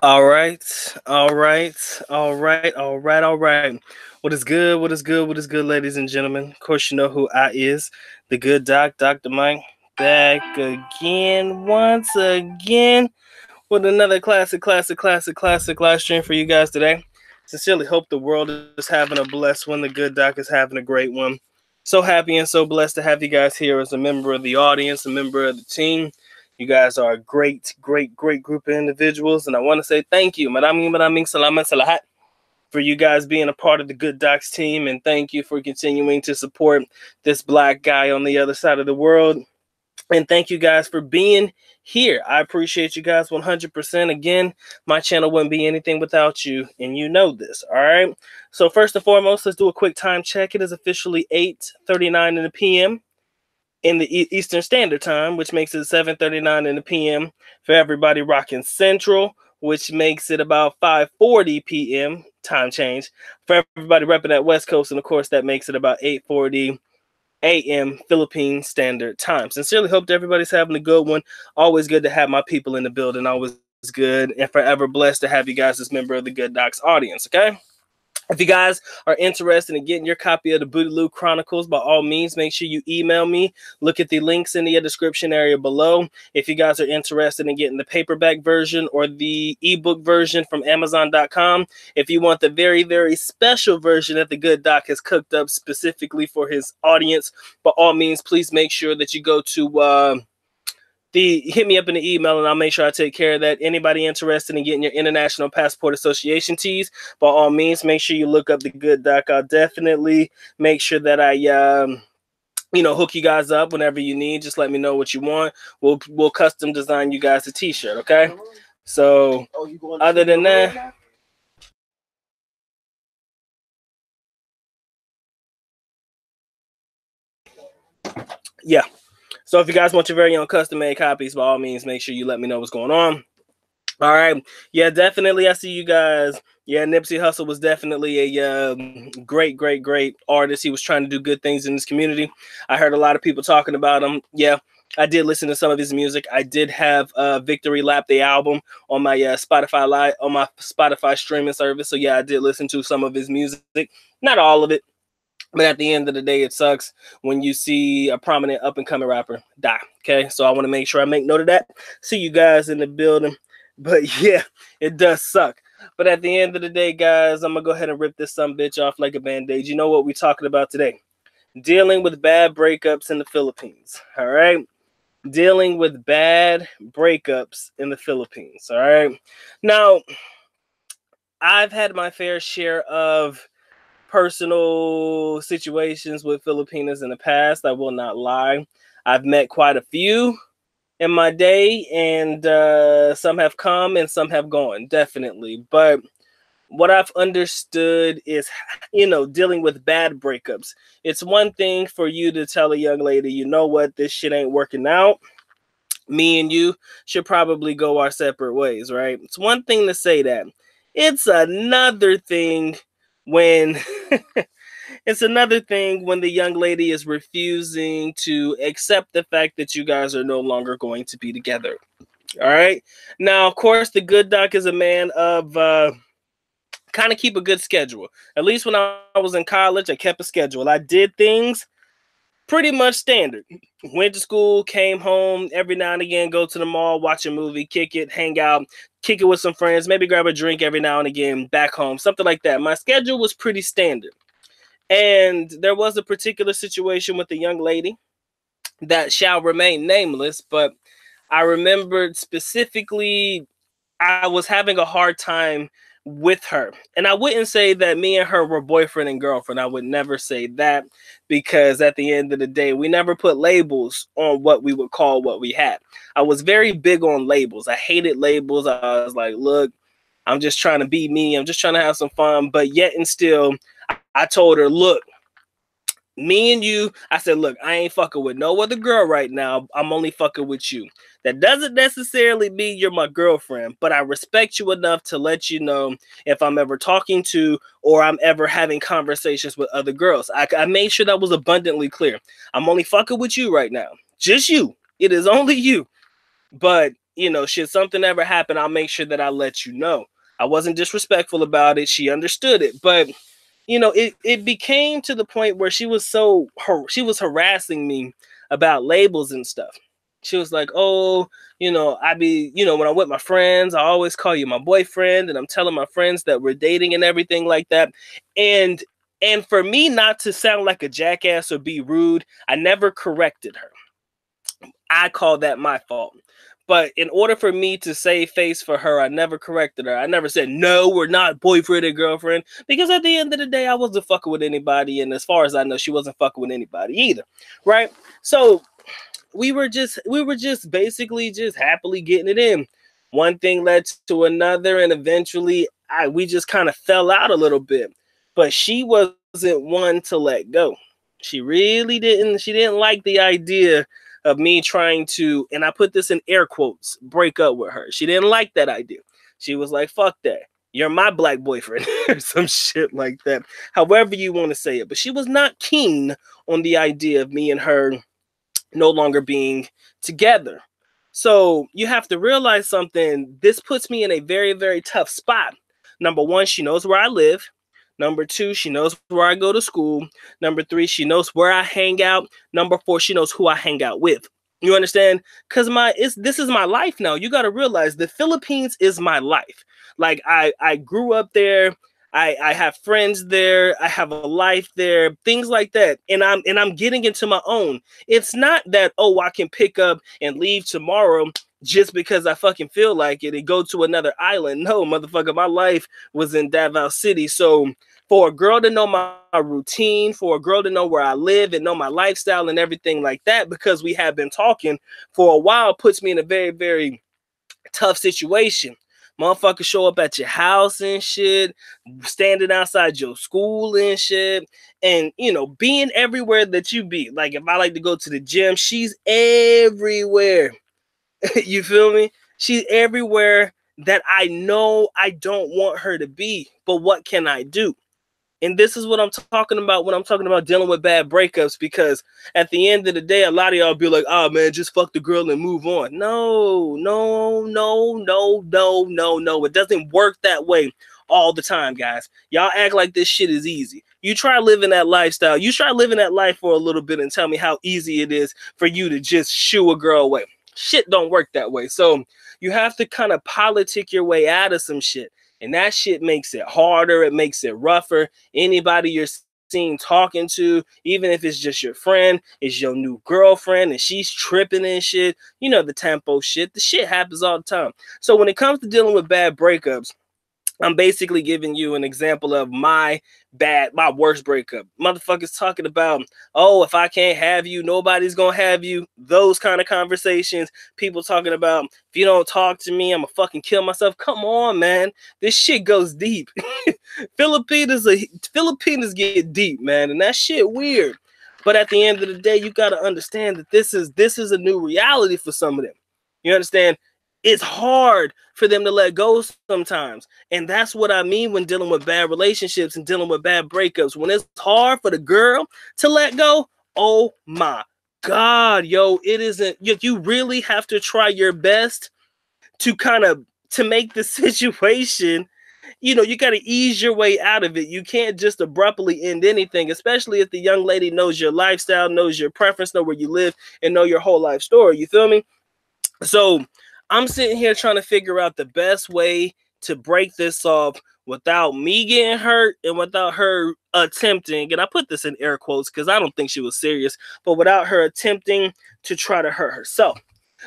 All right, all right, all right, all right, all right. What is good? What is good? What is good, ladies and gentlemen? Of course, you know who I is. The good doc, Dr. Mike, back again, once again, with another classic live stream for you guys today. Sincerely hope the world is having a blessed one. The good doc is having a great one. So happy and so blessed to have you guys here as a member of the audience, a member of the team. You guys are a great group of individuals, and I want to say thank you, maraming salamat sa lahat, for you guys being a part of the Good Docs team, and thank you for continuing to support this black guy on the other side of the world. And thank you guys for being here. I appreciate you guys 100%. Again, my channel wouldn't be anything without you, and you know this, all right? So first and foremost, let's do a quick time check. It is officially 8:39 in the p.m. in the Eastern Standard Time, which makes it 7:39 in the p.m. for everybody rocking Central, which makes it about 5:40 p.m. time change for everybody repping that West Coast, and of course that makes it about 8:40 a.m. Philippine Standard Time. Sincerely hope everybody's having a good one. Always good to have my people in the building. Always good, and forever blessed to have you guys as member of the Good Docs audience, okay? If you guys are interested in getting your copy of the BOOTYLOO Chronicles, by all means, make sure you email me. Look at the links in the description area below. If you guys are interested in getting the paperback version or the ebook version from Amazon.com, if you want the very special version that the Good Doc has cooked up specifically for his audience, by all means, please make sure that you go to hit me up in the email, and I'll make sure I take care of that. Anybody interested in getting your International Passport Association tees, by all means, make sure you look up the Good Doc. I'll definitely make sure that I hook you guys up whenever you need. Just let me know what you want. We'll custom design you guys a t-shirt, okay? So other than that, yeah. So if you guys want your very own custom-made copies, by all means, make sure you let me know what's going on. All right. Yeah, definitely. I see you guys. Yeah, Nipsey Hussle was definitely a great artist. He was trying to do good things in this community. I heard a lot of people talking about him. Yeah, I did listen to some of his music. I did have Victory Lap, the album, on my Spotify streaming service. So yeah, I did listen to some of his music. Not all of it. But at the end of the day, it sucks when you see a prominent up-and-coming rapper die, okay? So I want to make sure I make note of that. See you guys in the building. But yeah, it does suck. But at the end of the day, guys, I'm going to go ahead and rip this sumbitch off like a Band-Aid. You know what we're talking about today? Dealing with bad breakups in the Philippines, all right? Dealing with bad breakups in the Philippines, all right? Now, I've had my fair share of personal situations with Filipinas in the past. I will not lie. I've met quite a few in my day, and some have come and some have gone, definitely. But what I've understood is, dealing with bad breakups. It's one thing for you to tell a young lady, you know what, this shit ain't working out. Me and you should probably go our separate ways, right? It's one thing to say that. It's another thing when it's another thing when the young lady is refusing to accept the fact that you guys are no longer going to be together. All right. Now, of course, the Good Doc is a man of kind of keep a good schedule. At least when I was in college, I kept a schedule. I did things pretty much standard. Went to school, came home every now and again, go to the mall, watch a movie, kick it, hang out, kick it with some friends, maybe grab a drink every now and again, back home, something like that. My schedule was pretty standard. And there was a particular situation with a young lady that shall remain nameless, but I remembered specifically I was having a hard time with her. And I wouldn't say that me and her were boyfriend and girlfriend. I would never say that, because at the end of the day, we never put labels on what we would call what we had. I was very big on labels. I hated labels. I was like, look, I'm just trying to be me. I'm just trying to have some fun. But yet and still, I told her, look, me and you, I said, look, I ain't fucking with no other girl right now. I'm only fucking with you. That doesn't necessarily mean you're my girlfriend, but I respect you enough to let you know if I'm ever talking to or I'm ever having conversations with other girls. I made sure that was abundantly clear. I'm only fucking with you right now. Just you. It is only you. But you know, should something ever happen, I'll make sure that I let you know. I wasn't disrespectful about it. She understood it. But, you know, it became to the point where she was harassing me about labels and stuff. She was like, oh, you know, when I'm with my friends, I always call you my boyfriend, and I'm telling my friends that we're dating and everything like that. And for me not to sound like a jackass or be rude, I never corrected her. I call that my fault. But in order for me to save face for her, I never corrected her. I never said, no, we're not boyfriend and girlfriend. Because at the end of the day, I wasn't fucking with anybody. And as far as I know, she wasn't fucking with anybody either. Right? So we were just basically just happily getting it in. One thing led to another. And eventually we just kind of fell out a little bit. But she wasn't one to let go. She really didn't. She didn't like the idea of me trying to, and I put this in air quotes, break up with her. She didn't like that idea. She was like, fuck that. You're my black boyfriend or some shit like that. However you want to say it. But she was not keen on the idea of me and her no longer being together. So you have to realize something. This puts me in a very, very tough spot. Number one, she knows where I live. Number two, she knows where I go to school. Number three, she knows where I hang out. Number four, she knows who I hang out with. You understand? Because this is my life now. You got to realize the Philippines is my life. Like I grew up there. I have friends there. I have a life there. Things like that. And I'm getting into my own. It's not that, oh, I can pick up and leave tomorrow just because I fucking feel like it and go to another island. No, motherfucker, my life was in Davao City. So for a girl to know my routine, for a girl to know where I live and know my lifestyle and everything like that, because we have been talking for a while, puts me in a very, very tough situation. Motherfuckers show up at your house and shit, standing outside your school and shit, and, you know, being everywhere that you be. Like, if I like to go to the gym, she's everywhere. You feel me? She's everywhere that I know I don't want her to be. But what can I do? And this is what I'm talking about when I'm talking about dealing with bad breakups, because at the end of the day, a lot of y'all be like, oh man, just fuck the girl and move on. No. It doesn't work that way all the time, guys. Y'all act like this shit is easy. You try living that lifestyle. You try living that life for a little bit and tell me how easy it is for you to just shoo a girl away. Shit don't work that way. So you have to kind of politic your way out of some shit. And that shit makes it harder. It makes it rougher. Anybody you're seen talking to, even if it's just your friend, is your new girlfriend and she's tripping and shit. You know, the tempo shit. The shit happens all the time. So when it comes to dealing with bad breakups, I'm basically giving you an example of my worst breakup. Motherfuckers talking about, oh, if I can't have you, nobody's gonna have you. Those kind of conversations. People talking about, if you don't talk to me, I'm gonna fucking kill myself. Come on, man. This shit goes deep. Filipinos get deep, man, and that shit weird. But at the end of the day, you gotta understand that this is a new reality for some of them. You understand? It's hard for them to let go sometimes. And that's what I mean when dealing with bad relationships and dealing with bad breakups. When it's hard for the girl to let go, oh my God, yo, it isn't. You really have to try your best to make the situation, you know, you got to ease your way out of it. You can't just abruptly end anything, especially if the young lady knows your lifestyle, knows your preference, know where you live, and know your whole life story. You feel me? So I'm sitting here trying to figure out the best way to break this off without me getting hurt and without her attempting, and I put this in air quotes because I don't think she was serious, but without her attempting to try to hurt herself.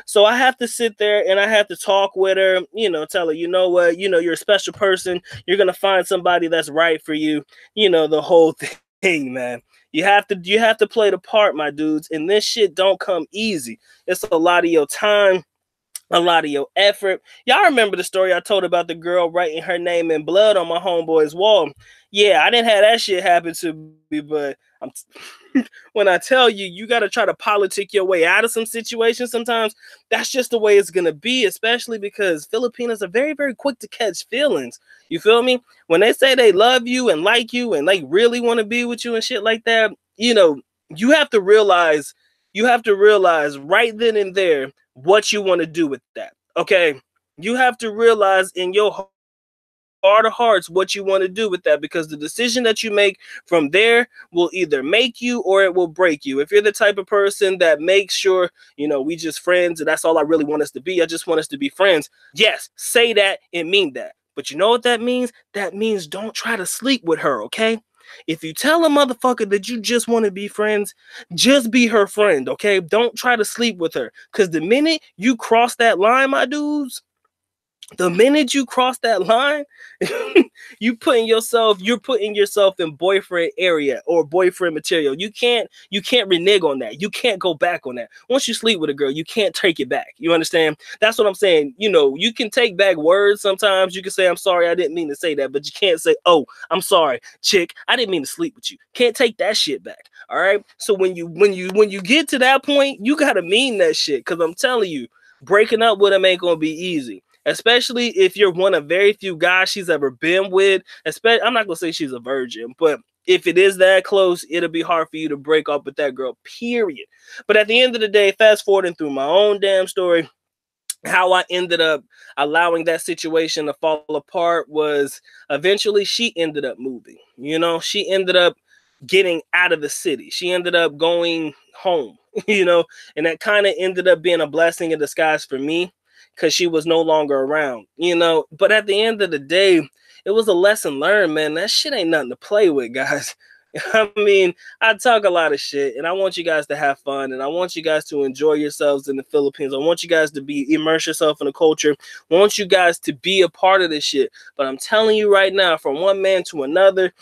So I have to sit there and I have to talk with her, you know, tell her, you know what, you know, you're a special person. You're going to find somebody that's right for you. You know, the whole thing, man. You have to play the part, my dudes. And this shit don't come easy. It's a lot of your time, a lot of your effort. Y'all remember the story I told about the girl writing her name in blood on my homeboy's wall? Yeah, I didn't have that shit happen to me, but when I tell you, you got to try to politic your way out of some situations sometimes. That's just the way it's going to be, especially because Filipinos are very, very quick to catch feelings. You feel me? When they say they love you and like you and like really want to be with you and shit like that, you know, you have to realize right then and there what you want to do with that. Okay, you have to realize in your heart of hearts what you want to do with that, because the decision that you make from there will either make you or it will break you. If you're the type of person that makes sure, you know, we just friends and that's all I really want us to be, I just want us to be friends, yes, say that and mean that. But you know what that means? That means don't try to sleep with her, okay? If you tell a motherfucker that you just want to be friends, just be her friend, okay? Don't try to sleep with her, because the minute you cross that line, my dudes, the minute you cross that line, you're putting yourself in boyfriend area or boyfriend material. You can't renege on that. You can't go back on that. Once you sleep with a girl, you can't take it back. You understand? That's what I'm saying. You know, you can take back words sometimes. You can say, I'm sorry, I didn't mean to say that, but you can't say, oh, I'm sorry, chick, I didn't mean to sleep with you. Can't take that shit back. All right. So when you get to that point, you gotta mean that shit. Cause I'm telling you, breaking up with him ain't gonna be easy. Especially if you're one of very few guys she's ever been with. I'm not going to say she's a virgin, but if it is that close, it'll be hard for you to break up with that girl, period. But at the end of the day, fast forwarding through my own damn story, how I ended up allowing that situation to fall apart was eventually she ended up moving. You know, she ended up getting out of the city. She ended up going home, you know, and that kind of ended up being a blessing in disguise for me, because she was no longer around, you know. But at the end of the day, it was a lesson learned, man. That shit ain't nothing to play with, guys. I mean, I talk a lot of shit, and I want you guys to have fun, and I want you guys to enjoy yourselves in the Philippines. I want you guys to immerse yourself in the culture. I want you guys to be a part of this shit. But I'm telling you right now, from one man to another,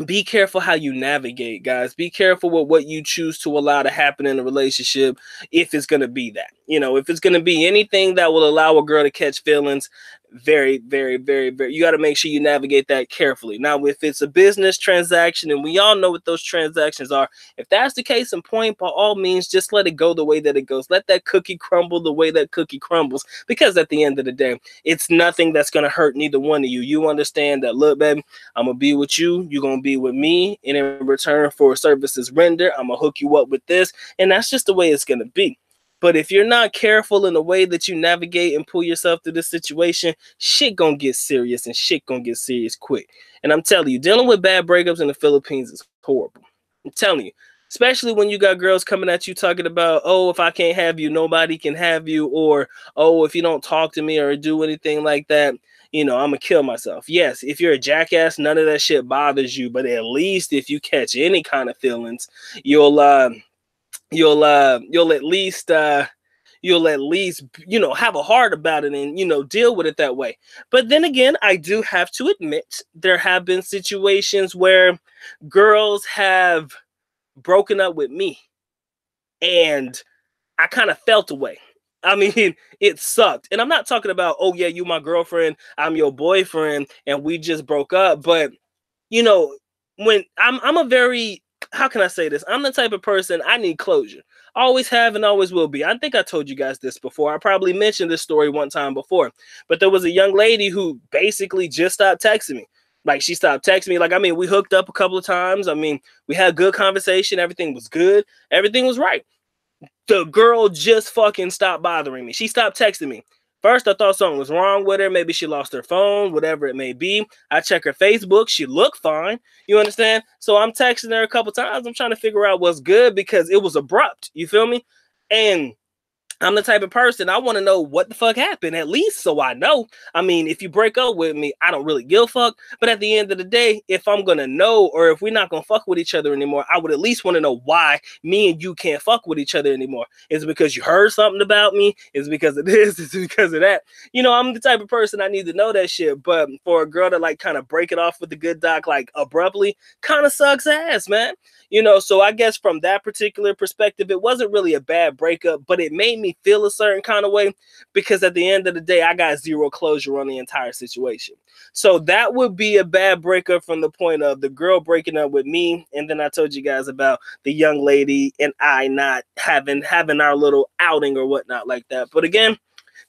be careful how you navigate, guys. Be careful with what you choose to allow to happen in a relationship, if it's going to be that. You know, if it's going to be anything that will allow a girl to catch feelings, very, very, very, very, you got to make sure you navigate that carefully. Now, if it's a business transaction, and we all know what those transactions are, if that's the case in point, by all means, just let it go the way that it goes. Let that cookie crumble the way that cookie crumbles, because at the end of the day, it's nothing that's going to hurt neither one of you. You understand that, look, baby, I'm going to be with you, you're going to be with me, and in return for services rendered, I'm going to hook you up with this, and that's just the way it's going to be. But if you're not careful in the way that you navigate and pull yourself through this situation, shit gonna get serious, and shit gonna get serious quick. And I'm telling you, dealing with bad breakups in the Philippines is horrible. I'm telling you, especially when you got girls coming at you talking about, oh, if I can't have you, nobody can have you, or, oh, if you don't talk to me or do anything like that, you know, I'm gonna kill myself. Yes, if you're a jackass, none of that shit bothers you, but at least if you catch any kind of feelings, you'll at least you know, have a heart about it, and, you know, deal with it that way. But then again, I do have to admit, there have been situations where girls have broken up with me, and I kind of felt away. I mean, it sucked. And I'm not talking about, oh yeah, you my girlfriend, I'm your boyfriend, and we just broke up. But, you know, when I'm a very, how can I say this? I'm the type of person, I need closure. Always have and always will be. I think I told you guys this before. I probably mentioned this story one time before. But there was a young lady who basically just stopped texting me. Like, she stopped texting me. Like, I mean, we hooked up a couple of times. I mean, we had good conversation. Everything was good. Everything was right. The girl just fucking stopped bothering me. She stopped texting me. First, I thought something was wrong with her. Maybe she lost her phone, whatever it may be. I check her Facebook. She looked fine. You understand? So I'm texting her a couple times. I'm trying to figure out what's good, because it was abrupt. You feel me? And I'm the type of person, I want to know what the fuck happened, at least so I know. I mean, if you break up with me, I don't really give a fuck. But at the end of the day, if I'm going to know, or if we're not going to fuck with each other anymore, I would at least want to know why me and you can't fuck with each other anymore. Is it because you heard something about me? Is it because of this? Is it because of that? You know, I'm the type of person, I need to know that shit. But for a girl to like kind of break it off with the good doc like abruptly, kind of sucks ass, man. You know, so I guess from that particular perspective, it wasn't really a bad breakup, but it made me feel a certain kind of way, because at the end of the day, I got zero closure on the entire situation. So that would be a bad breakup from the point of the girl breaking up with me. And then I told you guys about the young lady and I not having our little outing or whatnot like that. But again,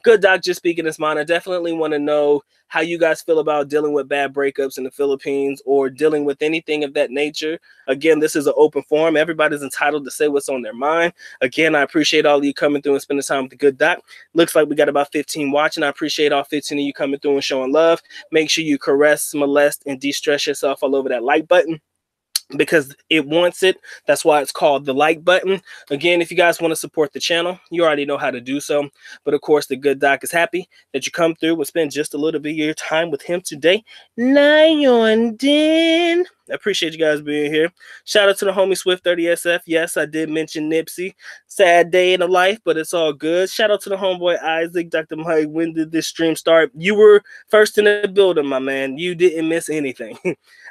Good Doc just speaking his mind. I definitely want to know how you guys feel about dealing with bad breakups in the Philippines or dealing with anything of that nature. Again, this is an open forum. Everybody's entitled to say what's on their mind. Again, I appreciate all of you coming through and spending time with the Good Doc. Looks like we got about 15 watching. I appreciate all 15 of you coming through and showing love. Make sure you caress, molest, and de-stress yourself all over that like button, because it wants it. That's why it's called the like button. Again, if you guys want to support the channel, you already know how to do so. But of course, the Good Doc is happy that you come through and spend just a little bit of your time with him today. Nyondin. I appreciate you guys being here. Shout out to the homie Swift 30SF. Yes, I did mention Nipsey. Sad day in the life, but it's all good. Shout out to the homeboy Isaac, Dr. Mike. When did this stream start? You were first in the building, my man. You didn't miss anything.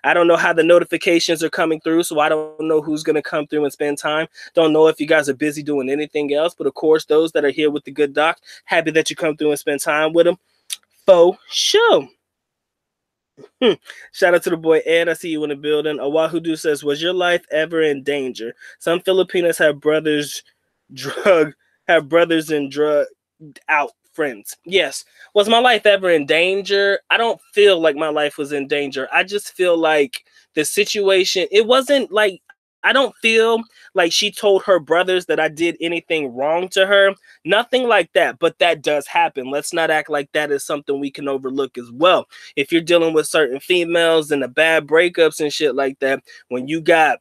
I don't know how the notifications are coming through, so I don't know who's going to come through and spend time. Don't know if you guys are busy doing anything else, but of course, those that are here with the Good Doc, happy that you come through and spend time with them. For sure. Shout out to the boy Ed. I see you in the building. Owahudu says, was your life ever in danger? Some Filipinos have brothers and drug out friends. Yes. Was my life ever in danger? I don't feel like my life was in danger. I just feel like the situation, it wasn't like, I don't feel like she told her brothers that I did anything wrong to her. Nothing like that, but that does happen. Let's not act like that is something we can overlook as well. If you're dealing with certain females and the bad breakups and shit like that, when you got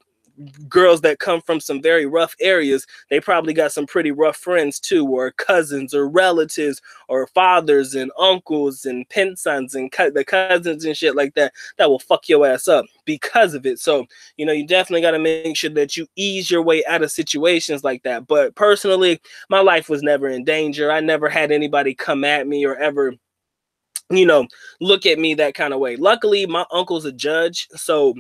girls that come from some very rough areas, they probably got some pretty rough friends too, or cousins or relatives or fathers and uncles and pinsons and the cousins and shit like that will fuck your ass up because of it. So, you know, you definitely got to make sure that you ease your way out of situations like that. But personally, my life was never in danger. I never had anybody come at me or ever, you know, look at me that kind of way. Luckily, my uncle's a judge, so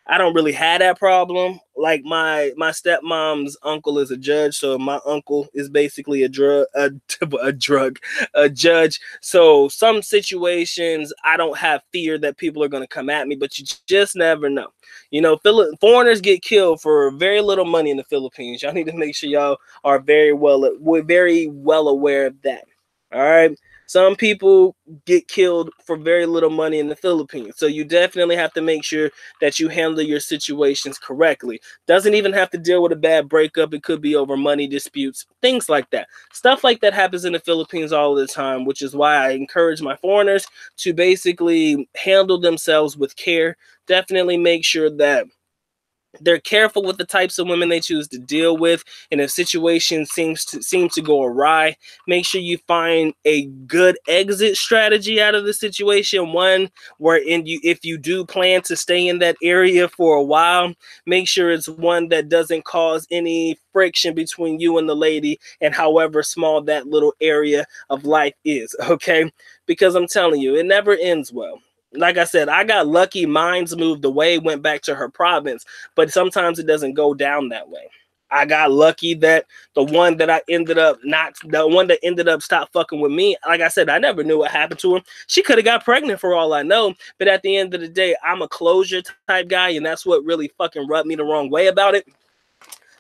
I don't really have that problem. Like my stepmom's uncle is a judge, so my uncle is basically a judge. So some situations I don't have fear that people are going to come at me, but you just never know. You know, foreigners get killed for very little money in the Philippines. Y'all need to make sure y'all are very well aware of that. All right. Some people get killed for very little money in the Philippines. So you definitely have to make sure that you handle your situations correctly. Doesn't even have to deal with a bad breakup. It could be over money disputes, things like that. Stuff like that happens in the Philippines all the time, which is why I encourage my foreigners to basically handle themselves with care. Definitely make sure that they're careful with the types of women they choose to deal with, and if situations seem to go awry, make sure you find a good exit strategy out of the situation. One where if you do plan to stay in that area for a while, make sure it's one that doesn't cause any friction between you and the lady, and however small that little area of life is, okay? Because I'm telling you, it never ends well. Like I said, I got lucky. Mine's moved away, went back to her province, but sometimes it doesn't go down that way. I got lucky that the one that ended up stopped fucking with me. Like I said, I never knew what happened to her. She could have got pregnant for all I know. But at the end of the day, I'm a closure type guy, and that's what really fucking rubbed me the wrong way about it.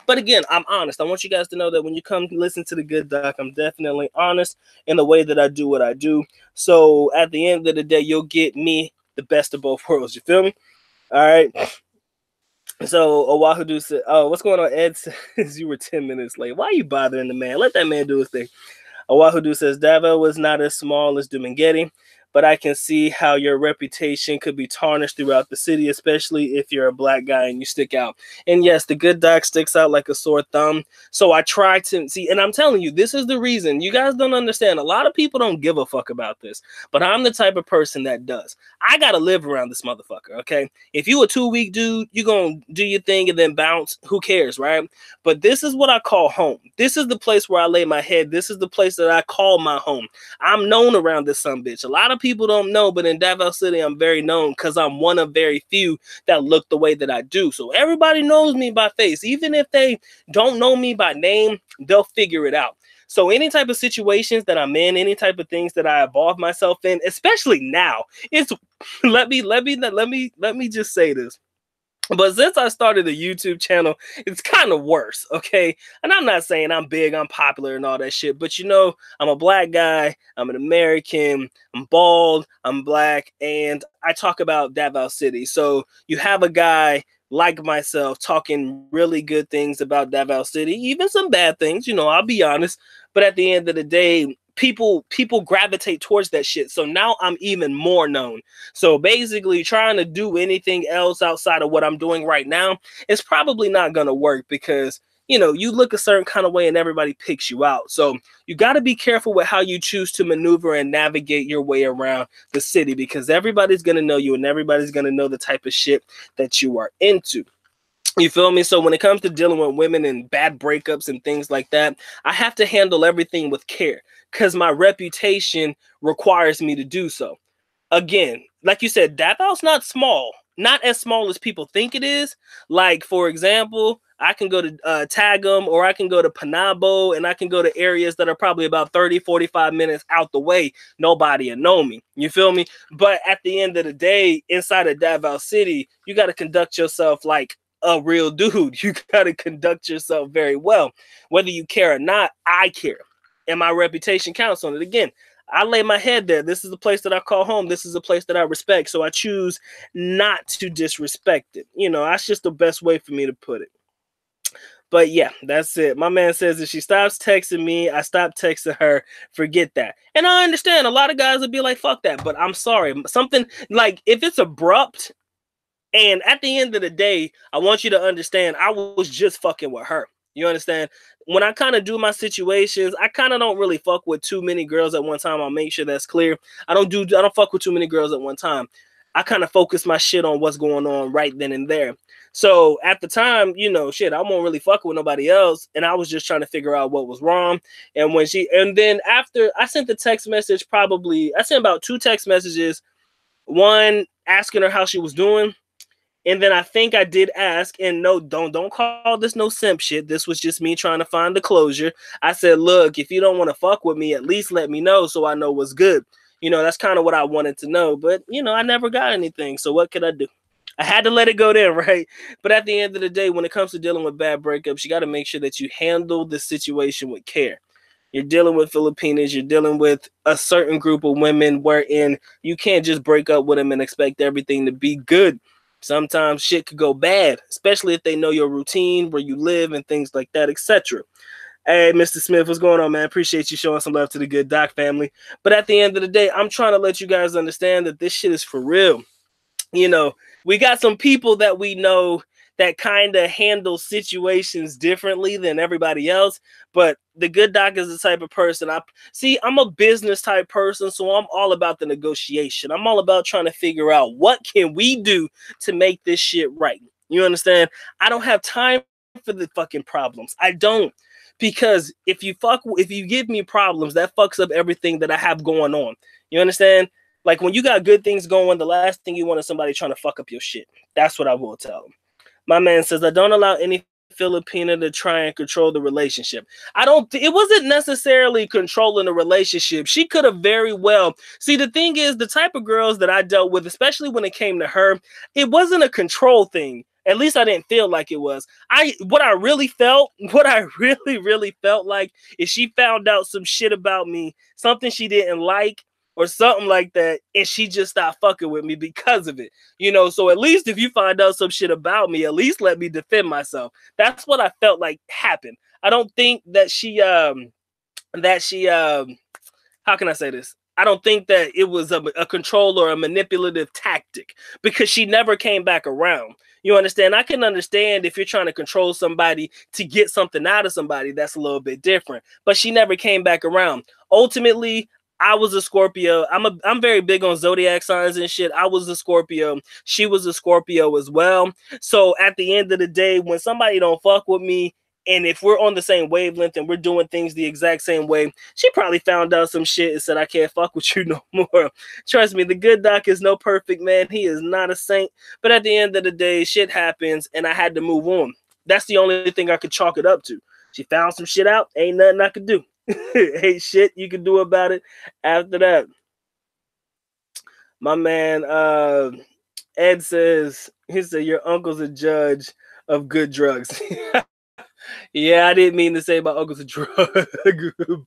But again, I'm honest. I want you guys to know that when you come listen to the Good Doc, I'm definitely honest in the way that I do what I do. So at the end of the day, you'll get me the best of both worlds. You feel me? All right. So Owahudu said, oh, what's going on? Ed says you were 10 minutes late. Why are you bothering the man? Let that man do his thing. Owahudu says Davao was not as small as Dumaguete, but I can see how your reputation could be tarnished throughout the city, especially if you're a black guy and you stick out. And yes, the Good Doc sticks out like a sore thumb. So I try to see, and I'm telling you, this is the reason. You guys don't understand. A lot of people don't give a fuck about this, but I'm the type of person that does. I got to live around this motherfucker, okay? If you a 2-week dude, you're going to do your thing and then bounce. Who cares, right? But this is what I call home. This is the place where I lay my head. This is the place that I call my home. I'm known around this sumbitch. A lot of people don't know, but in Davao City, I'm very known because I'm one of very few that look the way that I do. So everybody knows me by face. Even if they don't know me by name, they'll figure it out. So any type of situations that I'm in, any type of things that I involve myself in, especially now, it's let me just say this. But since I started a YouTube channel, it's kind of worse, okay? And I'm not saying I'm big, I'm popular and all that shit, but you know, I'm a black guy, I'm an American, I'm bald, I'm black, and I talk about Davao City. So you have a guy like myself talking really good things about Davao City, even some bad things, you know, I'll be honest. But at the end of the day, people gravitate towards that shit. So now I'm even more known. So basically trying to do anything else outside of what I'm doing right now is probably not going to work because, you know, you look a certain kind of way and everybody picks you out. So you got to be careful with how you choose to maneuver and navigate your way around the city because everybody's going to know you and everybody's going to know the type of shit that you are into. You feel me? So when it comes to dealing with women and bad breakups and things like that, I have to handle everything with care because my reputation requires me to do so. Again, like you said, Davao's not small, not as small as people think it is. Like, for example, I can go to Tagum or I can go to Panabo and I can go to areas that are probably about 30, 45 minutes out the way. Nobody will know me. You feel me? But at the end of the day, inside of Davao City, you got to conduct yourself like a real dude. You got to conduct yourself very well. Whether you care or not, I care. And my reputation counts on it. Again, I lay my head there. This is the place that I call home. This is a place that I respect. So I choose not to disrespect it. You know, that's just the best way for me to put it. But yeah, that's it. My man says if she stops texting me, I stop texting her. Forget that. And I understand a lot of guys would be like, fuck that. But I'm sorry. Something like if it's abrupt, and at the end of the day, I want you to understand I was just fucking with her. You understand? When I kind of do my situations, I kind of don't really fuck with too many girls at one time. I'll make sure that's clear. I don't fuck with too many girls at one time. I kind of focus my shit on what's going on right then and there. So at the time, you know, shit, I won't really fuck with nobody else. And I was just trying to figure out what was wrong. And then after I sent the text message, I sent about 2 text messages, one asking her how she was doing. And then I think I did ask, and no, don't call this no simp shit. This was just me trying to find the closure. I said, look, if you don't want to fuck with me, at least let me know so I know what's good. You know, that's kind of what I wanted to know. But, you know, I never got anything. So what could I do? I had to let it go there, right? But at the end of the day, when it comes to dealing with bad breakups, you got to make sure that you handle the situation with care. You're dealing with Filipinas. You're dealing with a certain group of women wherein you can't just break up with them and expect everything to be good. Sometimes shit could go bad, especially if they know your routine, where you live, and things like that, etc. Hey, Mr. Smith, what's going on, man? Appreciate you showing some love to the Good Doc family. But at the end of the day, I'm trying to let you guys understand that this shit is for real. You know, we got some people that we know that kind of handle situations differently than everybody else. But the Good Doc is the type of person I'm a business type person, so I'm all about the negotiation. I'm all about trying to figure out what can we do to make this shit right. You understand? I don't have time for the fucking problems. I don't. Because if you give me problems, that fucks up everything that I have going on. You understand? Like when you got good things going, the last thing you want is somebody trying to fuck up your shit. That's what I will tell them. My man says, I don't allow any Filipina to try and control the relationship. It wasn't necessarily controlling the relationship. She could have very well. See, the thing is, the type of girls that I dealt with, especially when it came to her, it wasn't a control thing. At least I didn't feel like it was. What I really felt like is she found out some shit about me, something she didn't like, or something like that, and she just stopped fucking with me because of it. You know, so at least if you find out some shit about me, at least let me defend myself. That's what I felt like happened. I don't think that how can I say this? I don't think that it was a control or a manipulative tactic because she never came back around. You understand? I can understand if you're trying to control somebody to get something out of somebody, that's a little bit different. But she never came back around. Ultimately, I was a Scorpio. I'm very big on zodiac signs and shit. I was a Scorpio. She was a Scorpio as well. So at the end of the day, when somebody don't fuck with me, and if we're on the same wavelength and we're doing things the exact same way, she probably found out some shit and said, I can't fuck with you no more. Trust me, the Good Doc is no perfect man. He is not a saint. But at the end of the day, shit happens and I had to move on. That's the only thing I could chalk it up to. She found some shit out. Ain't nothing I could do. Ain't shit you can do about it after that. My man, Ed says, he said, your uncle's a judge of good drugs. Yeah, I didn't mean to say my uncle's a drug,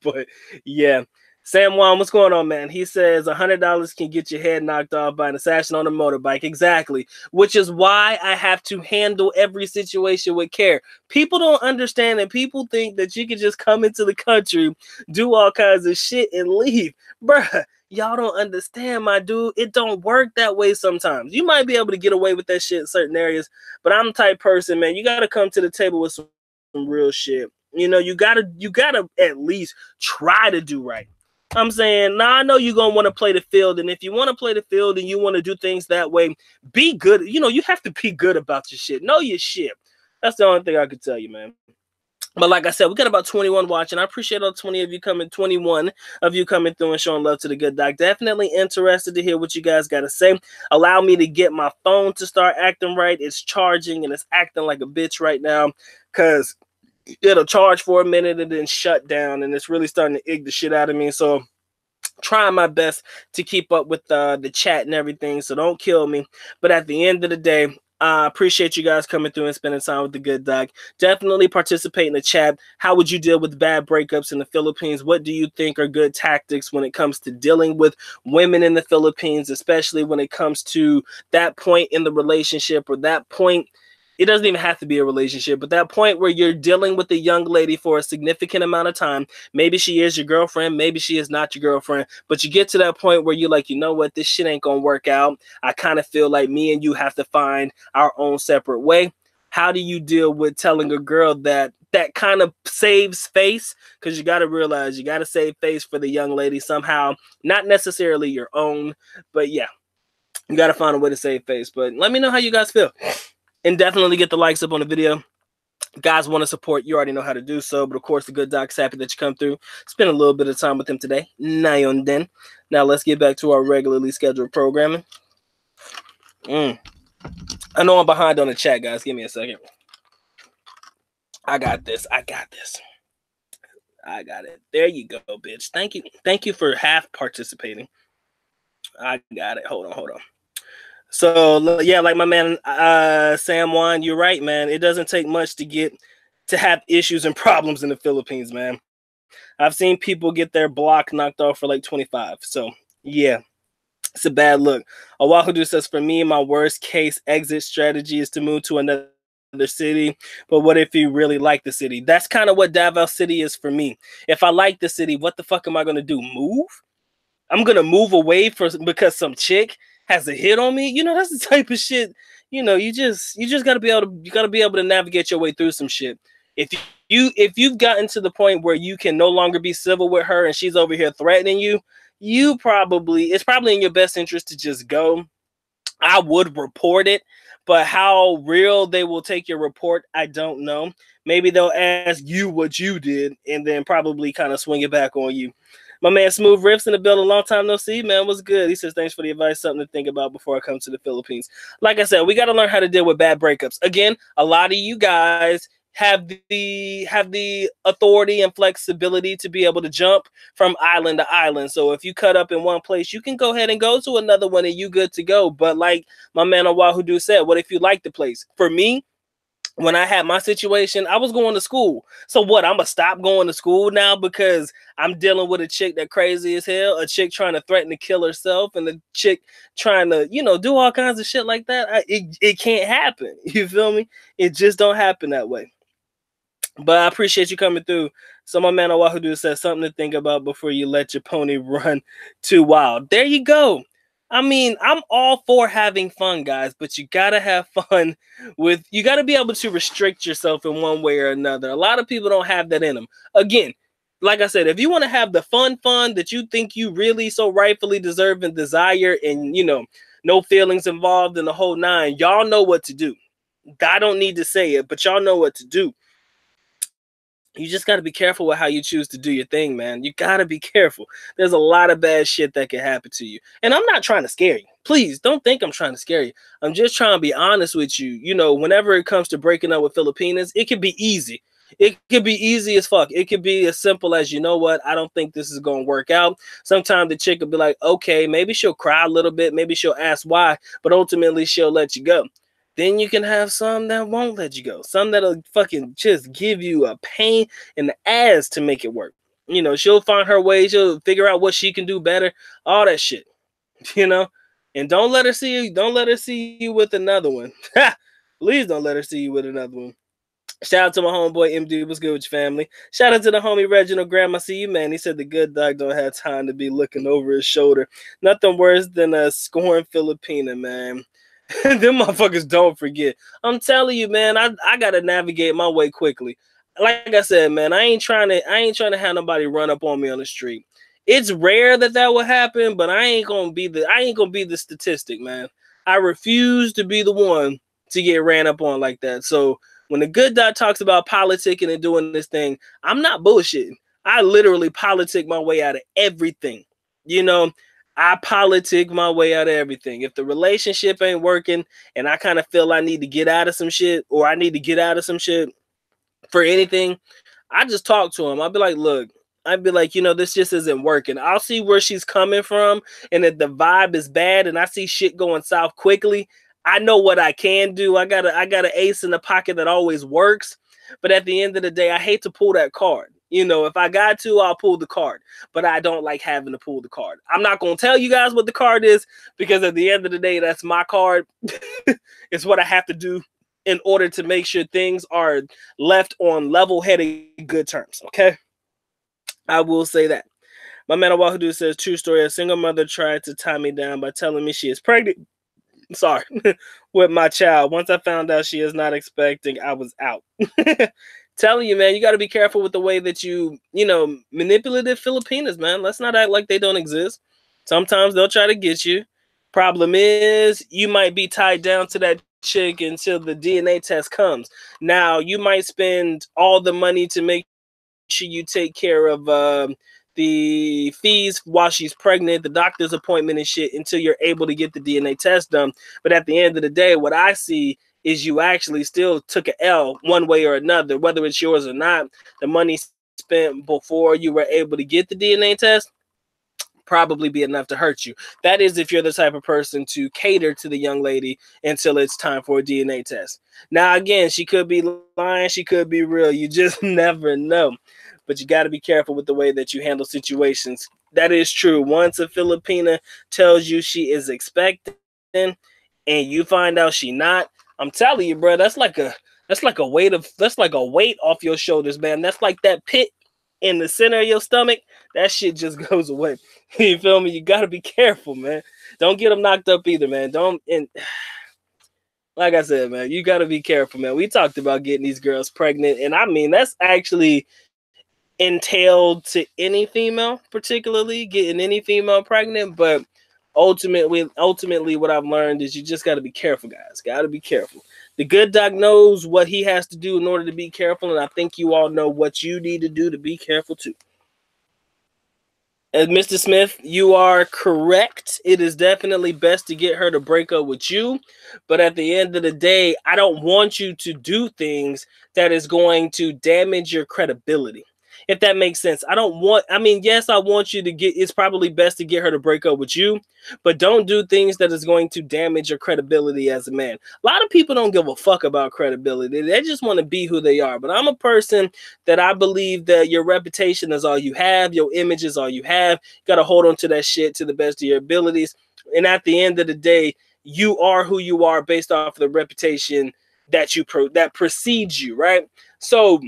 but yeah. Sam Juan, what's going on, man? He says $100 can get your head knocked off by an assassin on a motorbike. Exactly. Which is why I have to handle every situation with care. People don't understand, and people think that you can just come into the country, do all kinds of shit, and leave. Bruh, y'all don't understand, my dude. It don't work that way sometimes. You might be able to get away with that shit in certain areas, but I'm the type person, man, you got to come to the table with some real shit. You know, you gotta at least try to do right. I'm saying, now I know you're gonna want to play the field, and if you want to play the field and you want to do things that way, be good. You know, you have to be good about your shit. Know your shit. That's the only thing I could tell you, man. But like I said, we got about 21 watching. I appreciate all 21 of you coming through and showing love to the good doc. Definitely interested to hear what you guys got to say. Allow me to get my phone to start acting right. It's charging and it's acting like a bitch right now because it'll charge for a minute and then shut down, and it's really starting to egg the shit out of me. So trying my best to keep up with the chat and everything, so don't kill me. But at the end of the day, I appreciate you guys coming through and spending time with the good doc. Definitely participate in the chat. How would you deal with bad breakups in the Philippines? What do you think are good tactics when it comes to dealing with women in the Philippines, especially when it comes to that point in the relationship, or that point, it doesn't even have to be a relationship, but that point where you're dealing with a young lady for a significant amount of time. Maybe she is your girlfriend, maybe she is not your girlfriend, but you get to that point where you're like, you know what, this shit ain't gonna work out. I kind of feel like me and you have to find our own separate way. How do you deal with telling a girl that kind of saves face? Because you got to realize you got to save face for the young lady somehow, not necessarily your own, but yeah, you got to find a way to save face. But let me know how you guys feel. And definitely get the likes up on the video. Guys want to support, you already know how to do so. But of course, the good doc's happy that you come through. Spend a little bit of time with him today. Nayon den. Now let's get back to our regularly scheduled programming. I know I'm behind on the chat, guys. Give me a second. I got this. I got this. I got it. There you go, bitch. Thank you. Thank you for half participating. I got it. Hold on. So yeah, like my man Sam Juan, you're right, man. It doesn't take much to have issues and problems in the Philippines, man. I've seen people get their block knocked off for like 25. So yeah, it's a bad look. Oahudu says, for me, my worst case exit strategy is to move to another city. But what if you really like the city? That's kind of what Davao City is for me. If I like the city, what the fuck am I gonna do? Move? I'm gonna move away because some chick has a hit on me. You know, that's the type of shit. You know, you just gotta be able to navigate your way through some shit. If you've gotten to the point where you can no longer be civil with her and she's over here threatening you, it's probably in your best interest to just go. I would report it, but how real they will take your report, I don't know. Maybe they'll ask you what you did and then probably kind of swing it back on you. My man Smooth Riffs in the building. Long time no see, man. What's good? He says, thanks for the advice. Something to think about before I come to the Philippines. Like I said, we got to learn how to deal with bad breakups. Again, a lot of you guys have the authority and flexibility to be able to jump from island to island. So if you cut up in one place, you can go ahead and go to another one and you good to go. But like my man Oahudu said, what if you like the place? For me, when I had my situation, I was going to school. So what, I'm going to stop going to school now because I'm dealing with a chick that crazy as hell, a chick trying to threaten to kill herself, and a chick trying to, you know, do all kinds of shit like that? It can't happen. You feel me? It just don't happen that way. But I appreciate you coming through. So my man Oahudu says, something to think about before you let your pony run too wild. There you go. I mean, I'm all for having fun, guys, but you got to have fun you got to be able to restrict yourself in one way or another. A lot of people don't have that in them. Again, like I said, if you want to have the fun that you think you really so rightfully deserve and desire, and, you know, no feelings involved in the whole nine, y'all know what to do. I don't need to say it, but y'all know what to do. You just got to be careful with how you choose to do your thing, man. You got to be careful. There's a lot of bad shit that can happen to you. And I'm not trying to scare you. Please don't think I'm trying to scare you. I'm just trying to be honest with you. You know, whenever it comes to breaking up with Filipinas, it can be easy. It could be easy as fuck. It could be as simple as, you know what, I don't think this is going to work out. Sometimes the chick will be like, okay, maybe she'll cry a little bit. Maybe she'll ask why, but ultimately she'll let you go. Then you can have some that won't let you go. Some that'll fucking just give you a pain in the ass to make it work. You know, she'll find her way. She'll figure out what she can do better. All that shit, you know. And don't let her see you. Don't let her see you with another one. Please don't let her see you with another one. Shout out to my homeboy MD. What's good with your family? Shout out to the homie Reginald Graham. I see you, man. He said the good dog don't have time to be looking over his shoulder. Nothing worse than a scorned Filipina, man. Them motherfuckers don't forget. I'm telling you, man, I gotta navigate my way quickly. Like I said, man, I ain't trying to have nobody run up on me on the street. It's rare that will happen, but I ain't gonna be the statistic, man. I refuse to be the one to get ran up on like that. So when the good dot talks about politicking and doing this thing, I'm not bullshitting. I literally politic my way out of everything. You know, I politic my way out of everything. If the relationship ain't working and I kind of feel I need to get out of some shit, or I need to get out of some shit for anything, I just talk to him. I'll be like, look, I'd be like, you know, this just isn't working. I'll see where she's coming from, and if the vibe is bad and I see shit going south quickly, I know what I can do. I got an ace in the pocket that always works. But at the end of the day, I hate to pull that card. You know, if I got to, I'll pull the card. But I don't like having to pull the card. I'm not going to tell you guys what the card is, because at the end of the day, that's my card. It's what I have to do in order to make sure things are left on level-headed good terms. Okay? I will say that. My man Awahudu says, true story. A single mother tried to tie me down by telling me she is pregnant. Sorry, with my child. Once I found out she is not expecting, I was out. Telling you, man, you got to be careful with the way that you know, manipulative Filipinas, man. Let's not act like they don't exist. Sometimes they'll try to get you. Problem is, you might be tied down to that chick until the DNA test comes. Now, you might spend all the money to make sure you take care of the fees while she's pregnant, the doctor's appointment and shit, until you're able to get the DNA test done. But at the end of the day, what I see is you actually still took an L one way or another, whether it's yours or not. The money spent before you were able to get the DNA test probably be enough to hurt you. That is if you're the type of person to cater to the young lady until it's time for a DNA test. Now, again, she could be lying, she could be real. You just never know. But you got to be careful with the way that you handle situations. That is true. Once a Filipina tells you she is expecting and you find out she not, I'm telling you, bro, that's like a weight off your shoulders, man. That's like that pit in the center of your stomach. That shit just goes away. You feel me? You got to be careful, man. Don't get them knocked up either, man. Like I said, man, you got to be careful, man. We talked about getting these girls pregnant, and I mean, that's actually entailed to any female, particularly getting any female pregnant. But ultimately what I've learned is you just got to be careful, guys. Got to be careful. The good doc knows what he has to do in order to be careful, and I think you all know what you need to do to be careful too. And Mr. Smith, you are correct. It is definitely best to get her to break up with you. But at the end of the day, I don't want you to do things that is going to damage your credibility. If that makes sense. Yes, I want you to it's probably best to get her to break up with you, but don't do things that is going to damage your credibility as a man. A lot of people don't give a fuck about credibility. They just want to be who they are. But I'm a person that I believe that your reputation is all you have. Your image is all you have. You got to hold on to that shit to the best of your abilities. And at the end of the day, you are who you are based off of the reputation that precedes you, right? So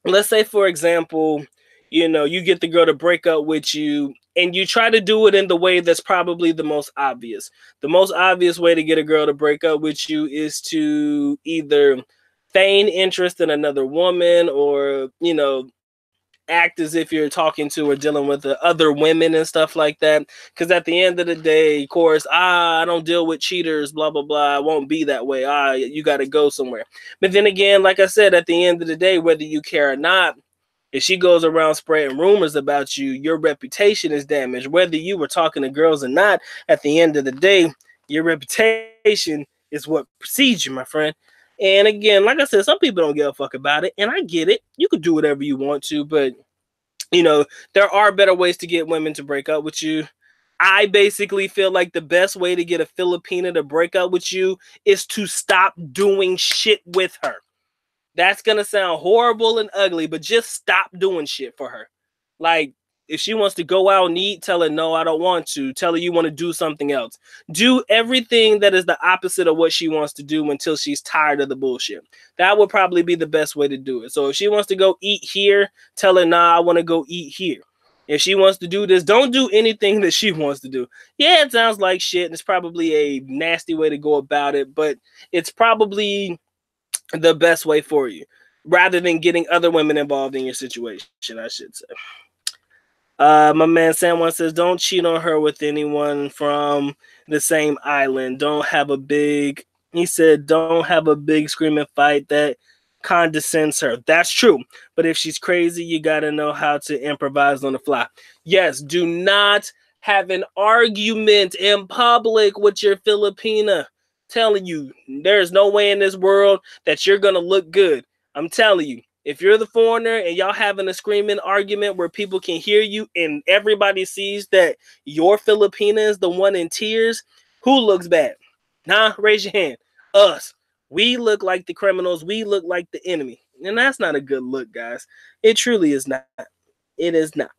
let's say, for example, you get the girl to break up with you and you try to do it in the way that's probably the most obvious. The most obvious way to get a girl to break up with you is to either feign interest in another woman or, act as if you're talking to or dealing with the other women and stuff like that. Because at the end of the day, of course, I don't deal with cheaters, blah, blah, blah. I won't be that way. You got to go somewhere. But then again, like I said, at the end of the day, whether you care or not, if she goes around spreading rumors about you, your reputation is damaged. Whether you were talking to girls or not, at the end of the day, your reputation is what precedes you, my friend. And again, like I said, some people don't give a fuck about it, and I get it. You could do whatever you want to, but you know, there are better ways to get women to break up with you. I basically feel like the best way to get a Filipina to break up with you is to stop doing shit with her. That's going to sound horrible and ugly, but just stop doing shit for her. Like, if she wants to go out and eat, tell her, no, I don't want to. Tell her you want to do something else. Do everything that is the opposite of what she wants to do until she's tired of the bullshit. That would probably be the best way to do it. So if she wants to go eat here, tell her, nah, I want to go eat here. If she wants to do this, don't do anything that she wants to do. Yeah, it sounds like shit, and it's probably a nasty way to go about it, but it's probably the best way for you, rather than getting other women involved in your situation, I should say. My man Sam one says, don't cheat on her with anyone from the same island. Don't have a big, he said, don't have a big screaming fight that condescends her. That's true. But if she's crazy, you got to know how to improvise on the fly. Yes, do not have an argument in public with your Filipina. Telling you, there's no way in this world that you're going to look good. I'm telling you. If you're the foreigner and y'all having a screaming argument where people can hear you and everybody sees that your Filipina is the one in tears, who looks bad? Nah, raise your hand. Us. We look like the criminals. We look like the enemy. And that's not a good look, guys. It truly is not. It is not.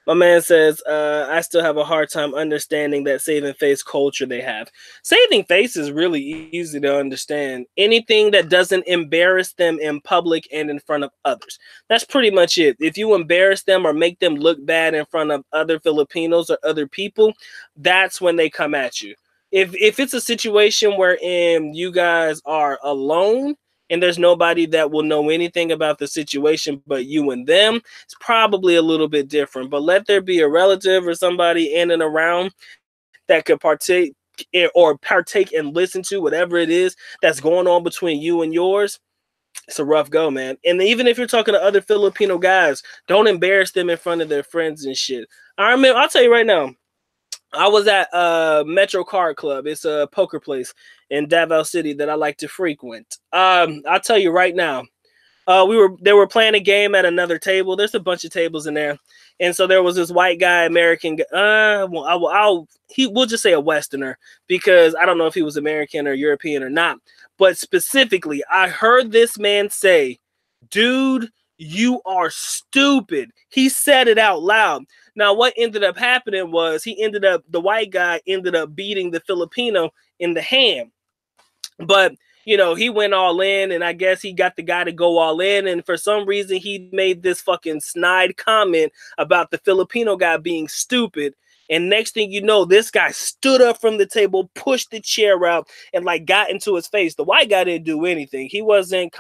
My man says, I still have a hard time understanding that saving face culture they have. Saving face is really easy to understand. Anything that doesn't embarrass them in public and in front of others. That's pretty much it. If you embarrass them or make them look bad in front of other Filipinos or other people, that's when they come at you. If it's a situation wherein you guys are alone, and there's nobody that will know anything about the situation but you and them, it's probably a little bit different. But let there be a relative or somebody in and around that could partake and listen to whatever it is that's going on between you and yours. It's a rough go, man. And even if you're talking to other Filipino guys, don't embarrass them in front of their friends and shit. I remember, I'll tell you right now, I was at Metro Card Club. It's a poker place in Davao City that I like to frequent. I'll tell you right now, they were playing a game at another table. There's a bunch of tables in there, and so there was this white guy, American. We'll just say a Westerner, because I don't know if he was American or European or not. But specifically, I heard this man say, "Dude, you are stupid." He said it out loud. Now, what ended up happening was the white guy ended up beating the Filipino in the hand. But, you know, he went all in, and I guess he got the guy to go all in. And for some reason, he made this fucking snide comment about the Filipino guy being stupid. And next thing you know, this guy stood up from the table, pushed the chair out, and like got into his face. The white guy didn't do anything. He wasn't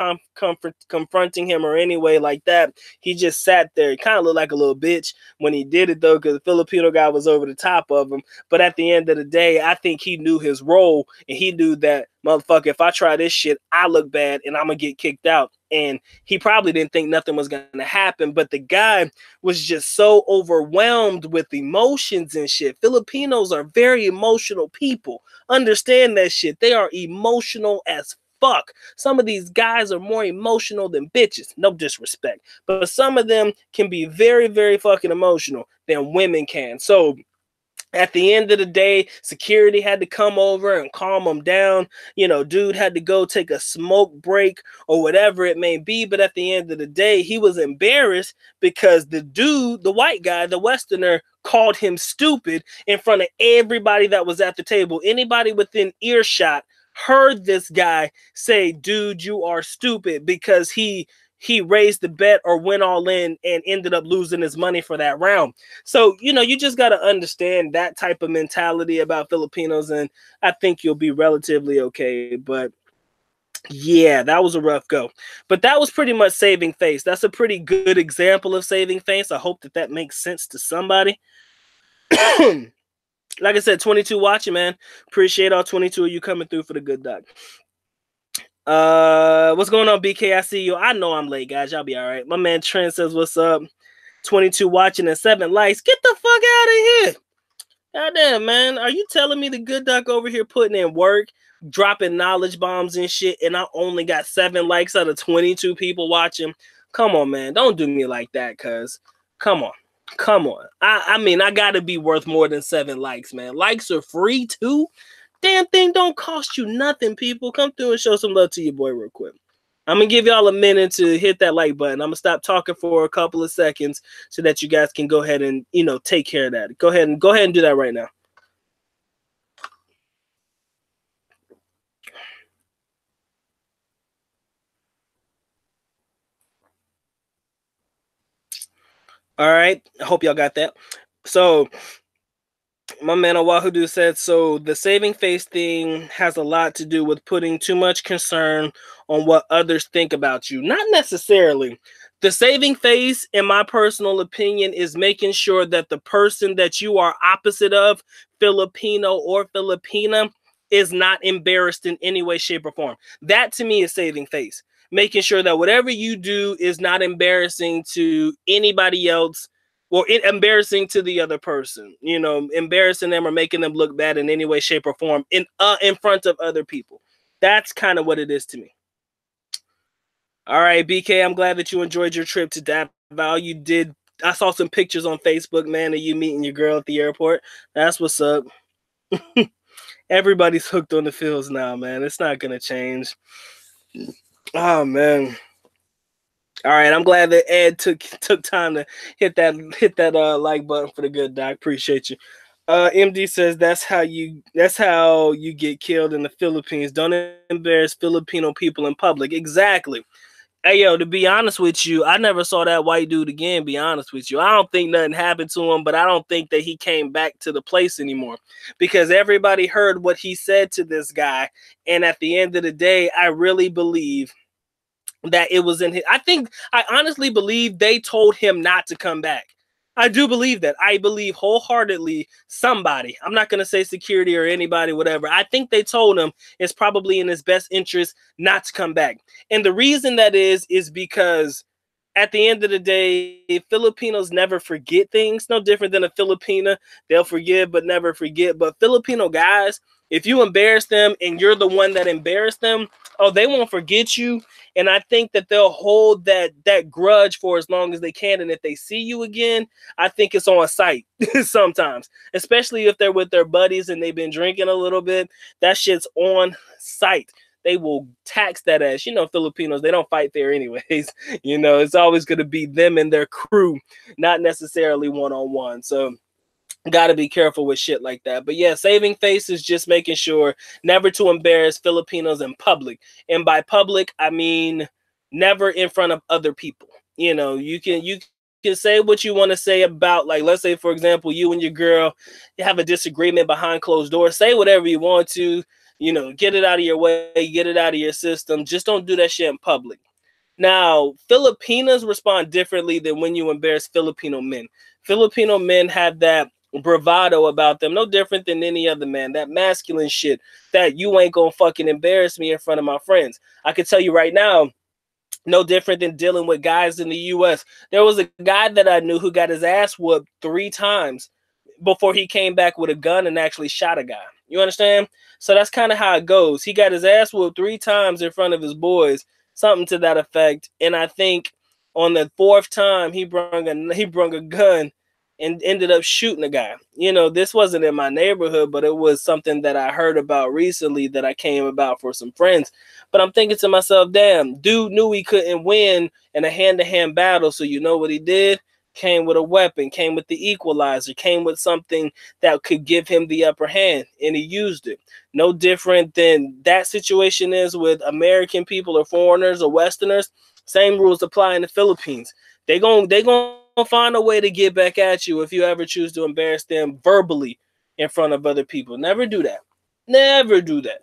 confronting him or any way like that. He just sat there. He kind of looked like a little bitch when he did it, though, because the Filipino guy was over the top of him. But at the end of the day, I think he knew his role, and he knew that, motherfucker, if I try this shit, I look bad, and I'm going to get kicked out. And he probably didn't think nothing was going to happen, but the guy was just so overwhelmed with emotions and shit. Filipinos are very emotional people. Understand that shit. They are emotional as fuck. Some of these guys are more emotional than bitches. No disrespect. But some of them can be very, very fucking emotional than women can. So at the end of the day, security had to come over and calm him down. You know, dude had to go take a smoke break or whatever it may be. But at the end of the day, he was embarrassed because the dude, the white guy, the Westerner, called him stupid in front of everybody that was at the table. Anybody within earshot heard this guy say, dude, you are stupid, because he raised the bet or went all in and ended up losing his money for that round. So, you know, you just got to understand that type of mentality about Filipinos, and I think you'll be relatively okay. But yeah, that was a rough go. But that was pretty much saving face. That's a pretty good example of saving face. I hope that makes sense to somebody. Like I said, 22 watching, man. Appreciate all 22 of you coming through for the good doc. What's going on, BK? I see you. I know I'm late, guys. Y'all be all right. My man Trent says, what's up? 22 watching and 7 likes. Get the fuck out of here. Goddamn, man. Are you telling me the good doc over here putting in work, dropping knowledge bombs and shit, and I only got 7 likes out of 22 people watching? Come on, man. Don't do me like that, cuz. Come on. Come on. I mean, I gotta be worth more than 7 likes, man. Likes are free too. Damn thing don't cost you nothing, people. Come through and show some love to your boy real quick. I'm gonna give y'all a minute to hit that like button. I'm gonna stop talking for a couple of seconds so that you guys can go ahead and, you know, take care of that. Go ahead and do that right now. All right. I hope y'all got that. So my man Awahudu said, so the saving face thing has a lot to do with putting too much concern on what others think about you. Not necessarily. The saving face, in my personal opinion, is making sure that the person that you are opposite of, Filipino or Filipina, is not embarrassed in any way, shape, or form. That to me is saving face. Making sure that whatever you do is not embarrassing to anybody else, or embarrassing to the other person, you know, embarrassing them or making them look bad in any way, shape, or form in front of other people. That's kind of what it is to me. All right, BK, I'm glad that you enjoyed your trip to Davao. You did. I saw some pictures on Facebook, man, of you meeting your girl at the airport. That's what's up. Everybody's hooked on the feels now, man. It's not gonna change. Oh man. All right, I'm glad that Ed took time to hit that like button for the good doc. Appreciate you. MD says that's how you get killed in the Philippines. Don't embarrass Filipino people in public. Exactly. Hey yo, to be honest with you, I never saw that white dude again. Be honest with you, I don't think nothing happened to him, but I don't think that he came back to the place anymore because everybody heard what he said to this guy, and at the end of the day, I really believe that it was in his. I honestly believe they told him not to come back. I do believe that. I believe wholeheartedly somebody, I'm not going to say security or anybody, whatever. I think they told him it's probably in his best interest not to come back. And the reason that is because at the end of the day, Filipinos never forget things. No different than a Filipina. They'll forgive but never forget. But Filipino guys, if you embarrass them and you're the one that embarrassed them, oh, they won't forget you. And I think that they'll hold that grudge for as long as they can. And if they see you again, I think it's on sight sometimes, especially if they're with their buddies and they've been drinking a little bit. That shit's on sight. They will tax that ass. You know, Filipinos, they don't fight there anyways. You know, it's always going to be them and their crew, not necessarily one-on-one. So got to be careful with shit like that. But yeah, saving face is just making sure never to embarrass Filipinos in public. And by public, I mean never in front of other people. You know, you can say what you want to say about, like, let's say, for example, you and your girl, you have a disagreement behind closed doors. Say whatever you want to. You know, get it out of your way, get it out of your system. Just don't do that shit in public. Now, Filipinas respond differently than when you embarrass Filipino men. Filipino men have that bravado about them, no different than any other man. That masculine shit that you ain't gonna fucking embarrass me in front of my friends. I can tell you right now, no different than dealing with guys in the U.S. There was a guy that I knew who got his ass whooped 3 times before he came back with a gun and actually shot a guy. You understand? So that's kind of how it goes. He got his ass whooped 3 times in front of his boys, something to that effect. And I think on the 4th time he brung a gun and ended up shooting a guy. You know, this wasn't in my neighborhood, but it was something that I heard about recently that I came about for some friends. But I'm thinking to myself, damn, dude knew he couldn't win in a hand-to-hand battle, so you know what he did? Came with a weapon, came with the equalizer, came with something that could give him the upper hand, and he used it. No different than that situation is with American people or foreigners or Westerners. Same rules apply in the Philippines. They gonna find a way to get back at you if you ever choose to embarrass them verbally in front of other people. Never do that. Never do that.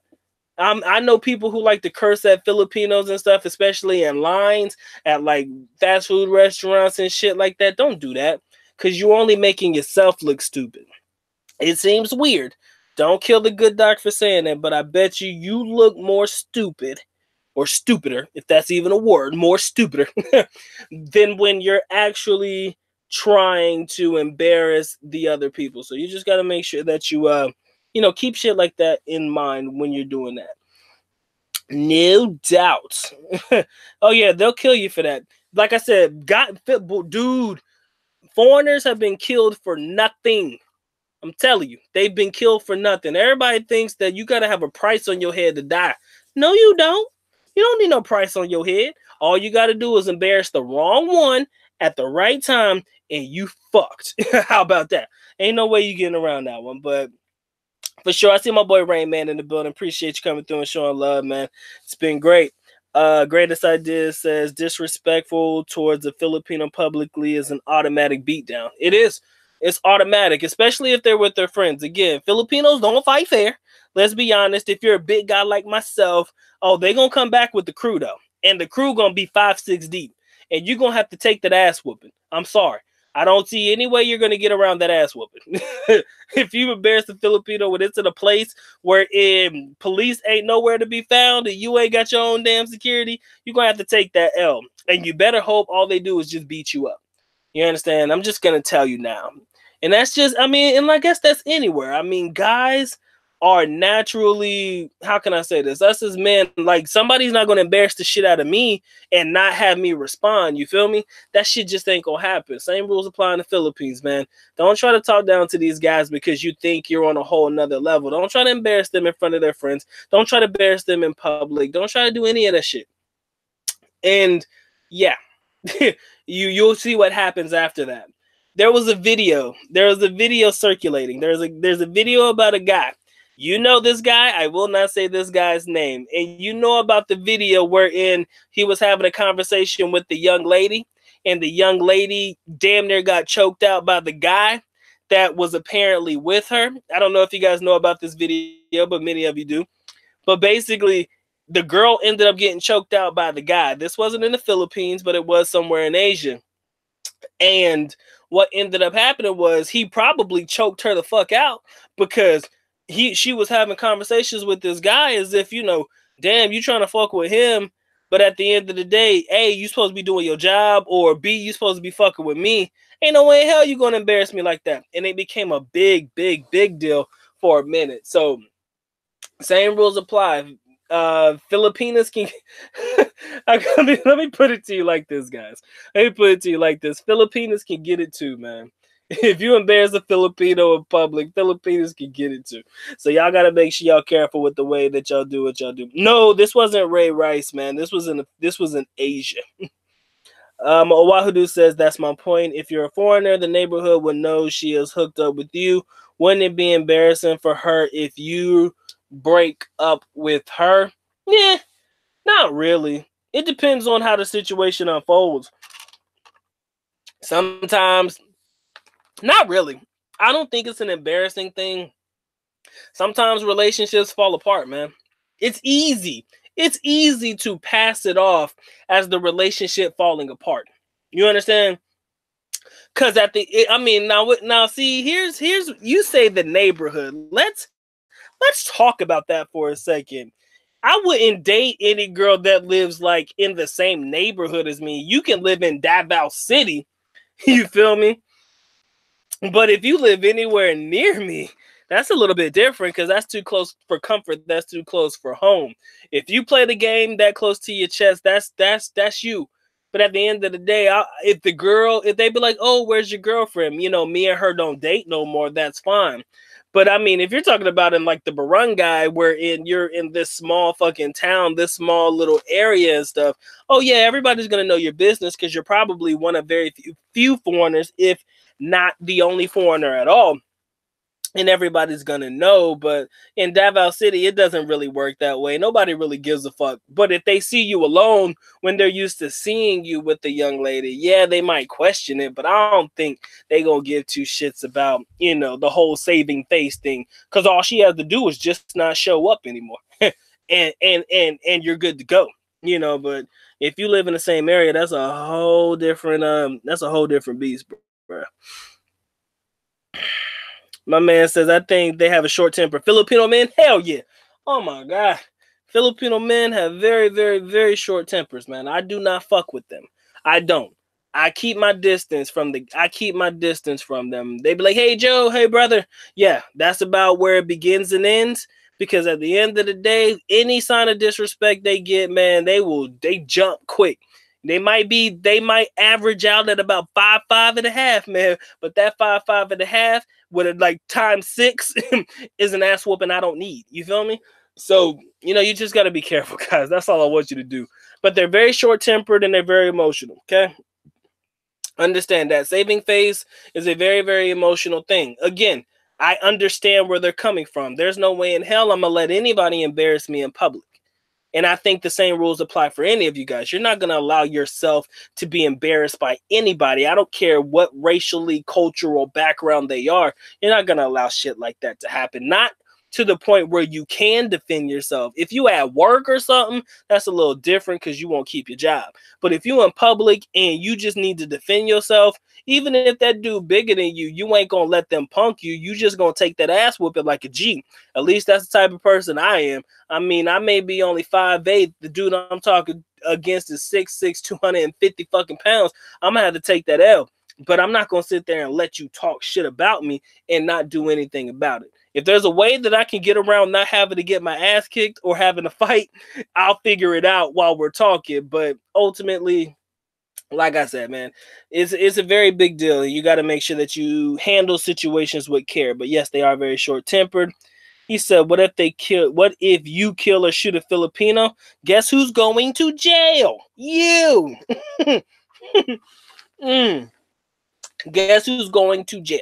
I know people who like to curse at Filipinos and stuff, especially in lines at like fast food restaurants and shit like that. Don't do that because you're only making yourself look stupid. It seems weird. Don't kill the good doc for saying that, but I bet you look more stupid, or stupider, if that's even a word, more stupider than when you're actually trying to embarrass the other people. So you just got to make sure that you, you know, keep shit like that in mind when you're doing that. No doubt. Oh yeah, they'll kill you for that. Like I said, dude, foreigners have been killed for nothing. I'm telling you, they've been killed for nothing. Everybody thinks that you gotta have a price on your head to die. No, you don't. You don't need no price on your head. All you gotta do is embarrass the wrong one at the right time, and you fucked. How about that? Ain't no way you getting around that one. But for sure, I see my boy Rain Man in the building. Appreciate you coming through and showing love, man. It's been great. Greatest idea says disrespectful towards a Filipino publicly is an automatic beatdown. It is. It's automatic, especially if they're with their friends. Again, Filipinos don't fight fair. Let's be honest. If you're a big guy like myself, oh, they're going to come back with the crew, though. And the crew going to be 5-6 deep. And you're going to have to take that ass whooping. I'm sorry. I don't see any way you're going to get around that ass whooping. If you embarrass a Filipino when it's in a place where police ain't nowhere to be found and you ain't got your own damn security, you're going to have to take that L. And you better hope all they do is just beat you up. You understand? I'm just going to tell you now. And that's just, I mean, and I guess that's anywhere. I mean, guys are naturally, how can I say this? Us as men, like, somebody's not going to embarrass the shit out of me and not have me respond. You feel me? That shit just ain't going to happen. Same rules apply in the Philippines, man. Don't try to talk down to these guys because you think you're on a whole nother level. Don't try to embarrass them in front of their friends. Don't try to embarrass them in public. Don't try to do any of that shit. And yeah, you'll see what happens after that. There was a video. There was a video circulating. There's a video about a guy. You know this guy. I will not say this guy's name. And you know about the video wherein he was having a conversation with the young lady, and the young lady damn near got choked out by the guy that was apparently with her. I don't know if you guys know about this video, but many of you do. But basically, the girl ended up getting choked out by the guy. This wasn't in the Philippines, but it was somewhere in Asia. And what ended up happening was he probably choked her the fuck out because she was having conversations with this guy as if, you know, damn, you trying to fuck with him, but at the end of the day, A, you supposed to be doing your job, or B, you supposed to be fucking with me. Ain't no way in hell you gonna embarrass me like that. And it became a big deal for a minute. So same rules apply. Filipinas can let me put it to you like this, guys. Let me put it to you like this. Filipinas can get it too, man. If you embarrass a Filipino in public, Filipinos can get it too. So y'all gotta make sure y'all careful with the way that y'all do what y'all do. No, this wasn't Ray Rice, man. This was in Asia. Owahudu says that's my point. If you're a foreigner, the neighborhood would know she is hooked up with you. Wouldn't it be embarrassing for her if you break up with her? Yeah, not really. It depends on how the situation unfolds. Sometimes, not really. I don't think it's an embarrassing thing. Sometimes relationships fall apart, man. It's easy. It's easy to pass it off as the relationship falling apart. You understand? Because now see, here's you say the neighborhood. Let's talk about that for a second. I wouldn't date any girl that lives like in the same neighborhood as me. You can live in Davao City. You feel me? But if you live anywhere near me, that's a little bit different because that's too close for comfort. That's too close for home. If you play the game that close to your chest, that's you. But at the end of the day, if they be like, oh, where's your girlfriend? You know, me and her don't date no more. That's fine. But I mean, if you're talking about in like the barangay, wherein you're in this small fucking town, this small little area and stuff, oh yeah, everybody's gonna know your business because you're probably one of very few foreigners, if not the only foreigner at all. And everybody's gonna know. But in Davao City, it doesn't really work that way. Nobody really gives a fuck. But if they see you alone when they're used to seeing you with the young lady, yeah, they might question it. But I don't think they gonna give two shits about, you know, the whole saving face thing. Because all she has to do is just not show up anymore, and you're good to go. You know. But if you live in the same area, that's a whole different beast, bro. My man says, I think they have a short temper. Filipino men? Hell yeah. Oh my God. Filipino men have very, very, very short tempers, man. I do not fuck with them. I don't. I keep my distance from them. They be like, hey Joe, hey brother. Yeah, that's about where it begins and ends. Because at the end of the day, any sign of disrespect they get, man, they jump quick. They might average out at about 5.5 man. But that 5.5 with a like times 6 is an ass whooping I don't need. You feel me? So, you just got to be careful, guys. That's all I want you to do. But they're very short-tempered and they're very emotional, okay? Understand that saving face is a very, very emotional thing. Again, I understand where they're coming from. There's no way in hell I'm going to let anybody embarrass me in public. And I think the same rules apply for any of you guys. You're not going to allow yourself to be embarrassed by anybody. I don't care what racially, cultural background they are. You're not going to allow shit like that to happen. Not to the point where you can defend yourself. If you at work or something, that's a little different because you won't keep your job. But if you in public and you just need to defend yourself, even if that dude bigger than you, you ain't going to let them punk you. You just going to take that ass whooping like a G. At least that's the type of person I am. I mean, I may be only 5'8". The dude I'm talking against is 6'6", 250 fucking pounds. I'm going to have to take that L. But I'm not going to sit there and let you talk shit about me and not do anything about it. If there's a way that I can get around not having to get my ass kicked or having a fight, I'll figure it out while we're talking. But ultimately, like I said, man, it's a very big deal. You got to make sure that you handle situations with care. But yes, they are very short-tempered. He said, what if you kill or shoot a Filipino? Guess who's going to jail? You. Guess who's going to jail?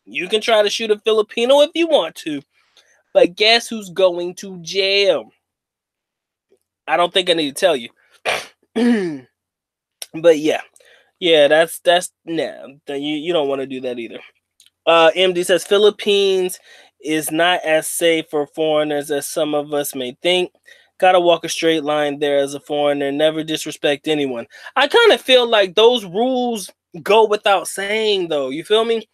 You can try to shoot a Filipino if you want to, but guess who's going to jail? I don't think I need to tell you. But yeah, that's nah. You don't want to do that either. MD says Philippines is not as safe for foreigners as some of us may think. Gotta walk a straight line there as a foreigner. Never disrespect anyone. I kind of feel like those rules go without saying, though. You feel me?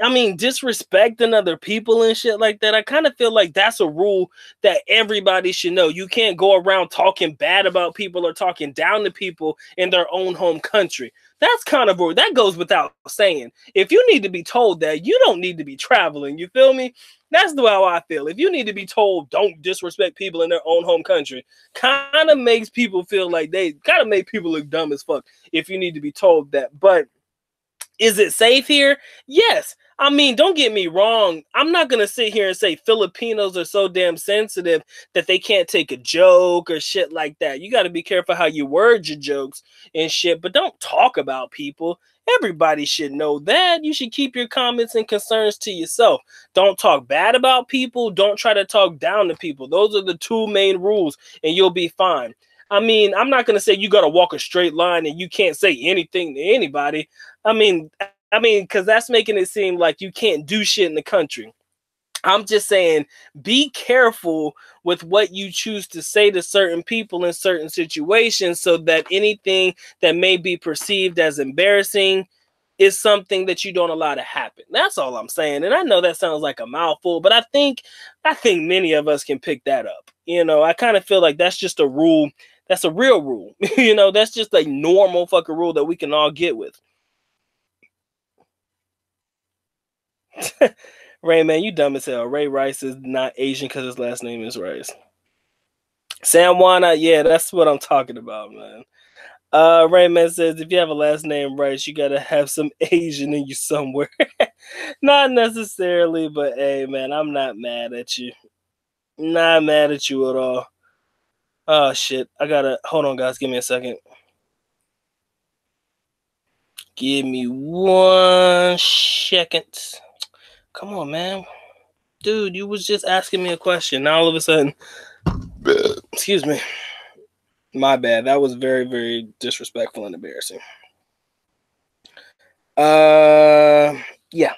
I mean, disrespecting other people and shit like that, I kind of feel like that's a rule that everybody should know. You can't go around talking bad about people or talking down to people in their own home country. That's kind of rude. That goes without saying. If you need to be told that, you don't need to be traveling. You feel me? That's the way I feel. If you need to be told don't disrespect people in their own home country, kind of makes people feel like they kind of make people look dumb as fuck if you need to be told that. But is it safe here? Yes. I mean, don't get me wrong. I'm not going to sit here and say Filipinos are so damn sensitive that they can't take a joke or shit like that. You got to be careful how you word your jokes and shit, but don't talk about people. Everybody should know that. You should keep your comments and concerns to yourself. Don't talk bad about people. Don't try to talk down to people. Those are the two main rules, and you'll be fine. I mean, I'm not going to say you got to walk a straight line and you can't say anything to anybody. I mean, because that's making it seem like you can't do shit in the country. I'm just saying, be careful with what you choose to say to certain people in certain situations so that anything that may be perceived as embarrassing is something that you don't allow to happen. That's all I'm saying. And I know that sounds like a mouthful, but I think many of us can pick that up. I kind of feel like that's just a rule. That's a real rule. That's just a normal fucking rule that we can all get with. Ray, man, you dumb as hell. Ray Rice is not Asian because his last name is Rice. Sam Wana, yeah, that's what I'm talking about, man. Rayman says, if you have a last name Rice, you gotta have some Asian in you somewhere. Not necessarily, but hey, man, I'm not mad at you. Not mad at you at all. Oh, shit. Hold on, guys. Give me a second. Give me 1 second. Come on, man. Dude, you was just asking me a question. Now all of a sudden, excuse me. My bad. That was very, very disrespectful and embarrassing. Yeah.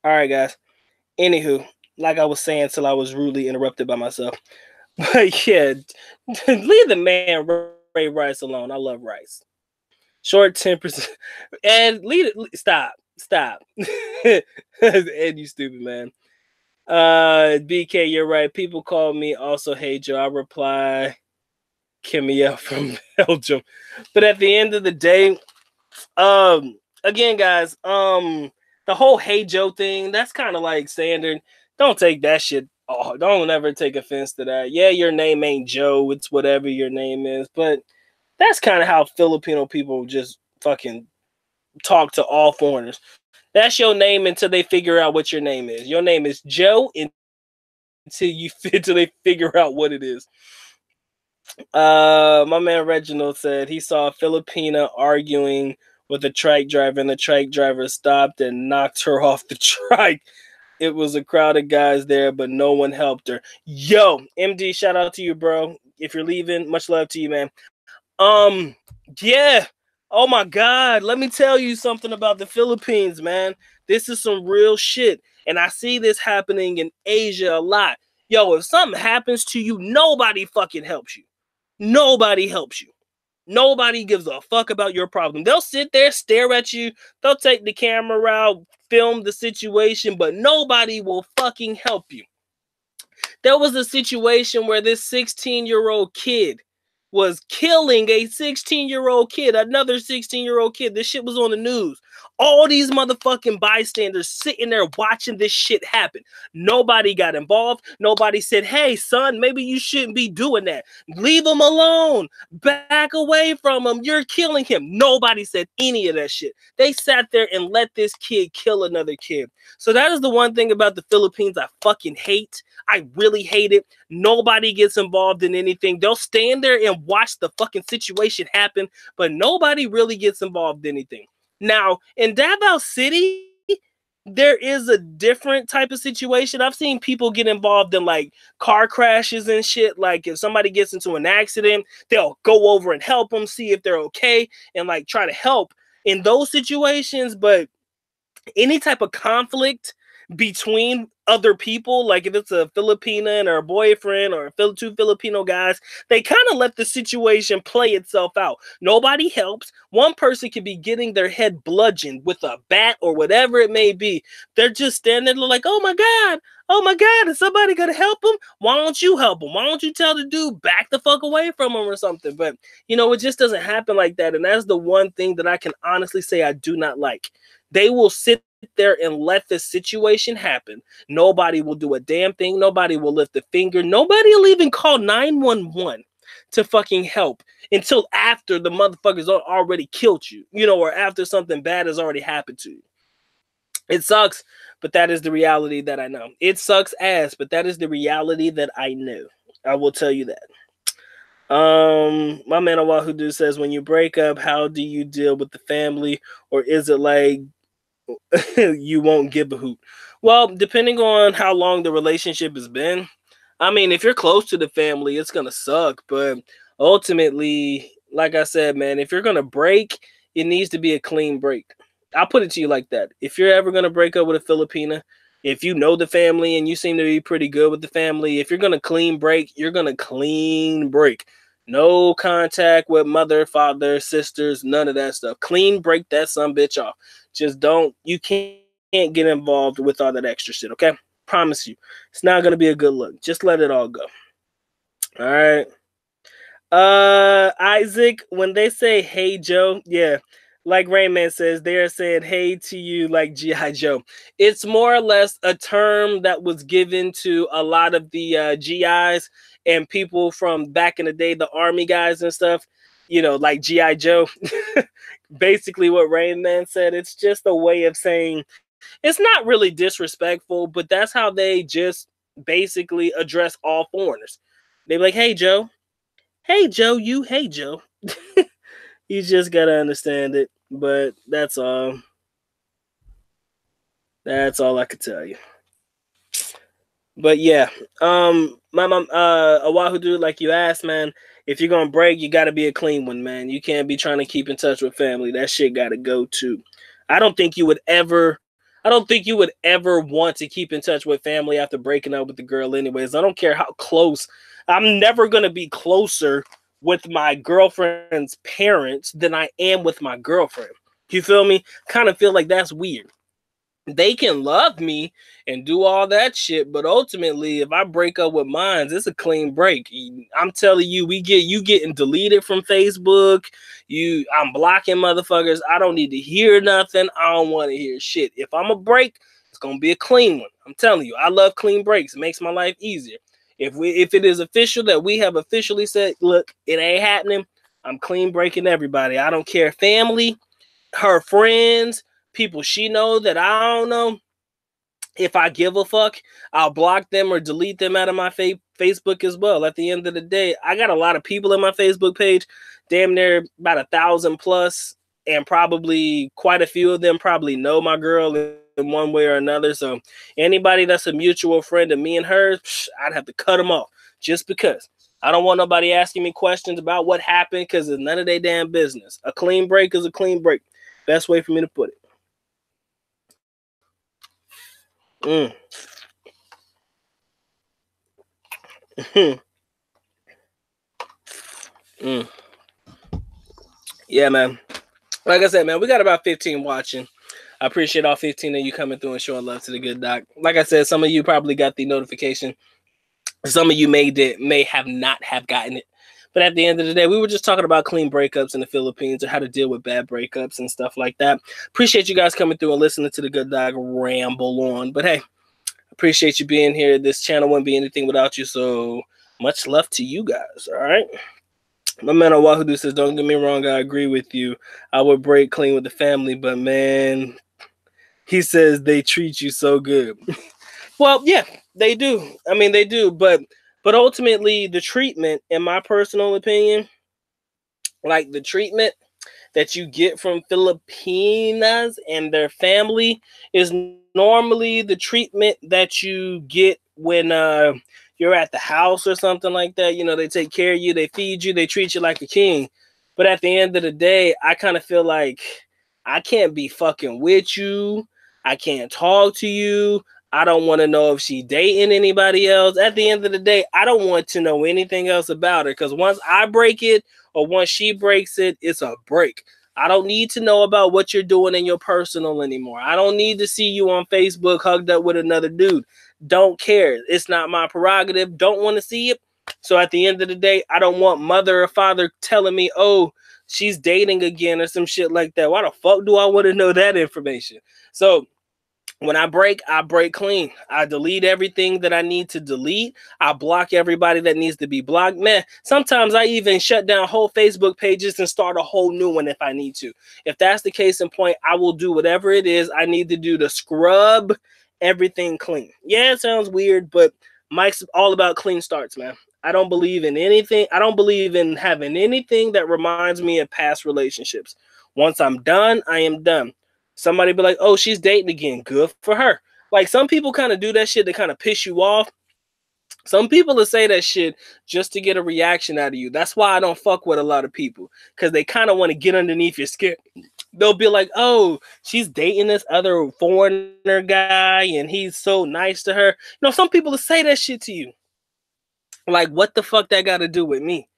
All right, guys. Anywho, like I was saying till I was rudely interrupted by myself. But yeah, leave the man Ray Rice alone. I love Rice. Short tempers. And stop. Ed, you stupid man. BK, you're right. People call me also Hey Joe. I reply Kimia from Belgium. But at the end of the day, Again, guys, the whole "Hey Joe" thing, that's kind of like standard. Don't take that shit. Oh, don't ever take offense to that. Yeah, your name ain't Joe, it's whatever your name is, but that's kind of how Filipino people just fucking talk to all foreigners. That's your name until they figure out what your name is. Your name is Joe until they figure out what it is. My man Reginald said he saw a Filipina arguing with a trike driver, and the trike driver stopped and knocked her off the trike. It was a crowd of guys there, but no one helped her. Yo, MD, shout out to you, bro. If you're leaving, much love to you, man. Yeah. Oh my God. Let me tell you something about the Philippines, man. This is some real shit. And I see this happening in Asia a lot. Yo, if something happens to you, nobody fucking helps you. Nobody helps you. Nobody gives a fuck about your problem. They'll sit there, stare at you. They'll take the camera out, film the situation, but nobody will fucking help you. There was a situation where this 16-year-old kid was killing a 16-year-old kid, another 16-year-old kid. This shit was on the news. All these motherfucking bystanders sitting there watching this shit happen. Nobody got involved. Nobody said, hey, son, maybe you shouldn't be doing that. Leave him alone. Back away from him. You're killing him. Nobody said any of that shit. They sat there and let this kid kill another kid. So that is the one thing about the Philippines I fucking hate. I really hate it. Nobody gets involved in anything. They'll stand there and watch the fucking situation happen, but nobody really gets involved in anything. Now, in Davao City, there is a different type of situation. I've seen people get involved in like car crashes and shit. Like if somebody gets into an accident, they'll go over and help them, see if they're okay, and like try to help in those situations. But any type of conflict between other people, like if it's a Filipina and her boyfriend or two Filipino guys, they kind of let the situation play itself out. Nobody helps. One person could be getting their head bludgeoned with a bat or whatever it may be. They're just standing there like, oh my God, is somebody gonna help him? Why don't you help him? Why don't you tell the dude back the fuck away from him or something? But you know, it just doesn't happen like that. And that's the one thing that I can honestly say I do not like. They will sit there and let the situation happen. Nobody will do a damn thing. Nobody will lift a finger. Nobody will even call 911 to fucking help until after the motherfuckers already killed you, you know, or after something bad has already happened to you. It sucks, but that is the reality that I know. It sucks ass, but that is the reality that I know. I will tell you that. My man Owahudu says, when you break up, how do you deal with the family? Or is it like you won't give a hoot? Well, depending on how long the relationship has been. I mean, if you're close to the family, it's gonna suck. But ultimately, like I said, man, if you're gonna break, it needs to be a clean break. I'll put it to you like that. If you're ever gonna break up with a Filipina, if you know the family and you seem to be pretty good with the family, if you're gonna clean break, you're gonna clean break. No contact with mother, father, sisters, none of that stuff. Clean break that son bitch off. Just don't, you can't get involved with all that extra shit, okay? Promise you. It's not going to be a good look. Just let it all go. All right. Isaac, when they say, hey, Joe, yeah, like Rayman says, they are saying, hey to you like G.I. Joe. It's more or less a term that was given to a lot of the GIs and people from back in the day, the army guys and stuff, you know, like G.I. Joe. Basically what Rayman said, it's just a way of saying, it's not really disrespectful, but that's how they just basically address all foreigners. They're like, hey, Joe. Hey, Joe, you. Hey, Joe. You just got to understand it. But that's all. That's all I could tell you. But yeah, my mom, Oahu dude, like you asked, man, if you're gonna break, you gotta be a clean one, man. You can't be trying to keep in touch with family. That shit gotta go too. I don't think you would ever want to keep in touch with family after breaking up with the girl anyways. I don't care how close. I'm never gonna be closer with my girlfriend's parents than I am with my girlfriend. You feel me? Kind of feel like that's weird. They can love me and do all that shit, but ultimately, if I break up with mine, it's a clean break. I'm telling you, you getting deleted from Facebook. I'm blocking motherfuckers. I don't need to hear nothing. I don't want to hear shit. If I'm a break, it's gonna be a clean one. I'm telling you, I love clean breaks. It makes my life easier. If it is official that we have officially said, look, it ain't happening, I'm clean breaking everybody. I don't care. Family, her friends, people she know that I don't know. If I give a fuck, I'll block them or delete them out of my Facebook as well. At the end of the day, I got a lot of people in my Facebook page, damn near about 1,000 plus, and probably quite a few of them probably know my girl in one way or another. So anybody that's a mutual friend of me and hers, I'd have to cut them off just because. I don't want nobody asking me questions about what happened because it's none of their damn business. A clean break is a clean break. Best way for me to put it. Yeah, man. Like I said, man, we got about 15 watching. I appreciate all 15 of you coming through and showing love to the good doc. Like I said, some of you probably got the notification. Some of you may have not have gotten it. But at the end of the day, we were just talking about clean breakups in the Philippines or how to deal with bad breakups and stuff like that. Appreciate you guys coming through and listening to the good doc ramble on. But hey, appreciate you being here. This channel wouldn't be anything without you. So much love to you guys. All right. My man Owahudu says, don't get me wrong, I agree with you. I would break clean with the family, but man, he says they treat you so good. Well, yeah, they do. I mean, they do, but ultimately the treatment, in my personal opinion, like the treatment that you get from Filipinas and their family is normally the treatment that you get when you're at the house or something like that. You know, they take care of you, they feed you, they treat you like a king. But at the end of the day, I kind of feel like I can't be fucking with you. I can't talk to you. I don't want to know if she's dating anybody else. At the end of the day, I don't want to know anything else about her because once I break it or once she breaks it, it's a break. I don't need to know about what you're doing in your personal anymore. I don't need to see you on Facebook hugged up with another dude. Don't care. It's not my prerogative. Don't want to see it. So at the end of the day, I don't want mother or father telling me, oh, she's dating again or some shit like that. Why the fuck do I want to know that information? So when I break clean. I delete everything that I need to delete. I block everybody that needs to be blocked. Man, sometimes I even shut down whole Facebook pages and start a whole new one if I need to. If that's the case in point, I will do whatever it is I need to do to scrub everything clean. Yeah, it sounds weird, but Mike's all about clean starts, man. I don't believe in anything. I don't believe in having anything that reminds me of past relationships. Once I'm done, I am done. Somebody be like, oh, she's dating again. Good for her. Like, some people kind of do that shit to kind of piss you off. Some people will say that shit just to get a reaction out of you. That's why I don't fuck with a lot of people, because they kind of want to get underneath your skin. They'll be like, oh, she's dating this other foreigner guy and he's so nice to her. You know, some people will say that shit to you. Like, what the fuck that got to do with me?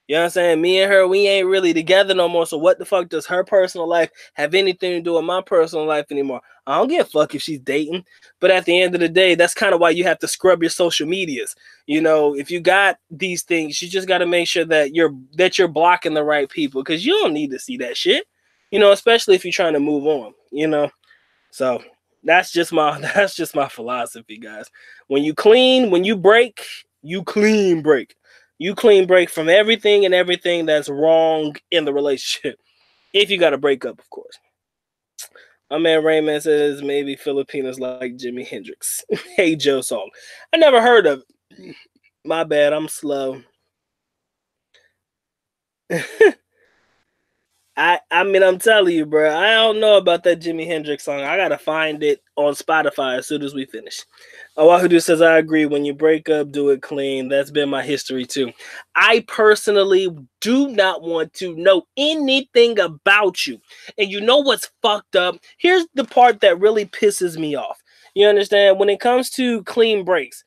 You know what I'm saying? Me and her, we ain't really together no more. So what the fuck does her personal life have anything to do with my personal life anymore? I don't give a fuck if she's dating. But at the end of the day, that's kind of why you have to scrub your social medias. You know, if you got these things, you just got to make sure that you're blocking the right people, because you don't need to see that shit. You know, especially if you're trying to move on, you know. So that's just my philosophy, guys. When you break, you clean break. You clean break from everything and everything that's wrong in the relationship. If you got to break up, of course. My man Raymond says maybe Filipinos like Jimi Hendrix. Hey Joe song. I never heard of it. My bad, I'm slow. I mean, I'm telling you, bro. I don't know about that Jimi Hendrix song. I gotta find it on Spotify as soon as we finish. Owahudu says, I agree. When you break up, do it clean. That's been my history too. I personally do not want to know anything about you. And you know what's fucked up? Here's the part that really pisses me off. You understand? When it comes to clean breaks,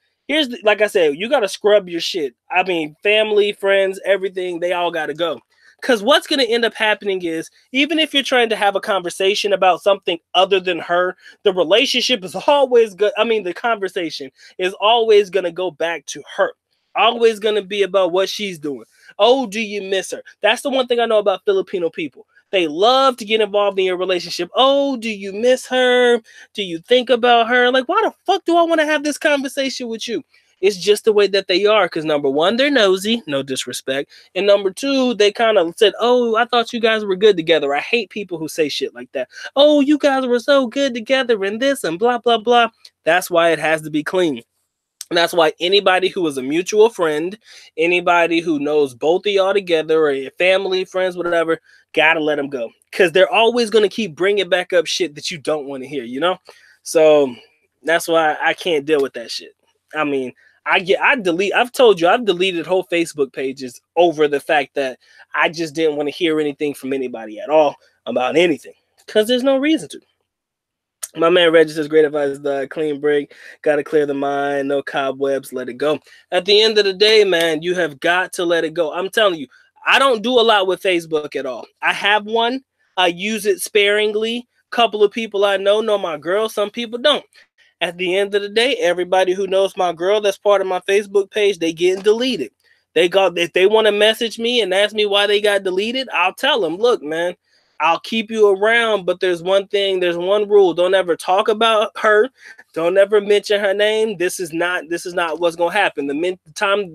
like I said, you gotta scrub your shit. I mean, family, friends, everything, they all gotta go. Because what's going to end up happening is, even if you're trying to have a conversation about something other than her, the relationship is always good. I mean, the conversation is always going to go back to her. Always going to be about what she's doing. Oh, do you miss her? That's the one thing I know about Filipino people. They love to get involved in your relationship. Oh, do you miss her? Do you think about her? Like, why the fuck do I want to have this conversation with you? It's just the way that they are. Because number one, they're nosy, no disrespect. And number two, they kind of said, oh, I thought you guys were good together. I hate people who say shit like that. Oh, you guys were so good together and this and blah, blah, blah. That's why it has to be clean. And that's why anybody who is a mutual friend, anybody who knows both of y'all together or your family, friends, whatever, gotta let them go. Because they're always going to keep bringing back up shit that you don't want to hear, you know? So that's why I can't deal with that shit. I mean, I've told you, I've deleted whole Facebook pages over the fact that I just didn't want to hear anything from anybody at all about anything. Because there's no reason to. My man Reggie says, great advice, the clean break, got to clear the mind, no cobwebs, let it go. At the end of the day, man, you have got to let it go. I'm telling you, I don't do a lot with Facebook at all. I have one. I use it sparingly. Couple of people I know my girl. Some people don't. At the end of the day, everybody who knows my girl that's part of my Facebook page, they getting deleted. If they want to message me and ask me why they got deleted, I'll tell them, look, man, I'll keep you around, but there's one rule. Don't ever talk about her. Don't ever mention her name. This is not what's gonna happen. The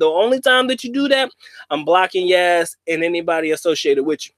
only time that you do that, I'm blocking your ass and anybody associated with you.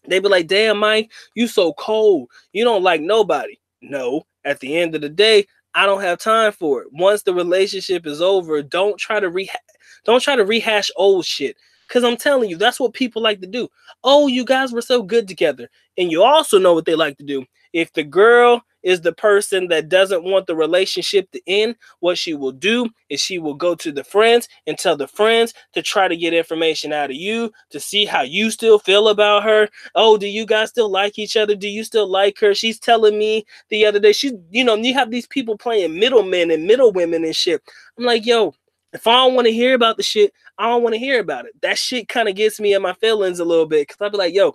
They be like, damn, Mike, you so cold. You don't like nobody. No, at the end of the day, I don't have time for it. Once the relationship is over, don't try to rehash old shit. Because I'm telling you, that's what people like to do. Oh, you guys were so good together. And you also know what they like to do. If the girl is the person that doesn't want the relationship to end, what she will do is she will go to the friends and tell the friends to try to get information out of you, to see how you still feel about her. Oh, do you guys still like each other? Do you still like her? She's telling me the other day, you have these people playing middlemen and middle women and shit. I'm like, yo, if I don't want to hear about the shit, I don't want to hear about it. That shit kind of gets me in my feelings a little bit. Because I'll be like, yo,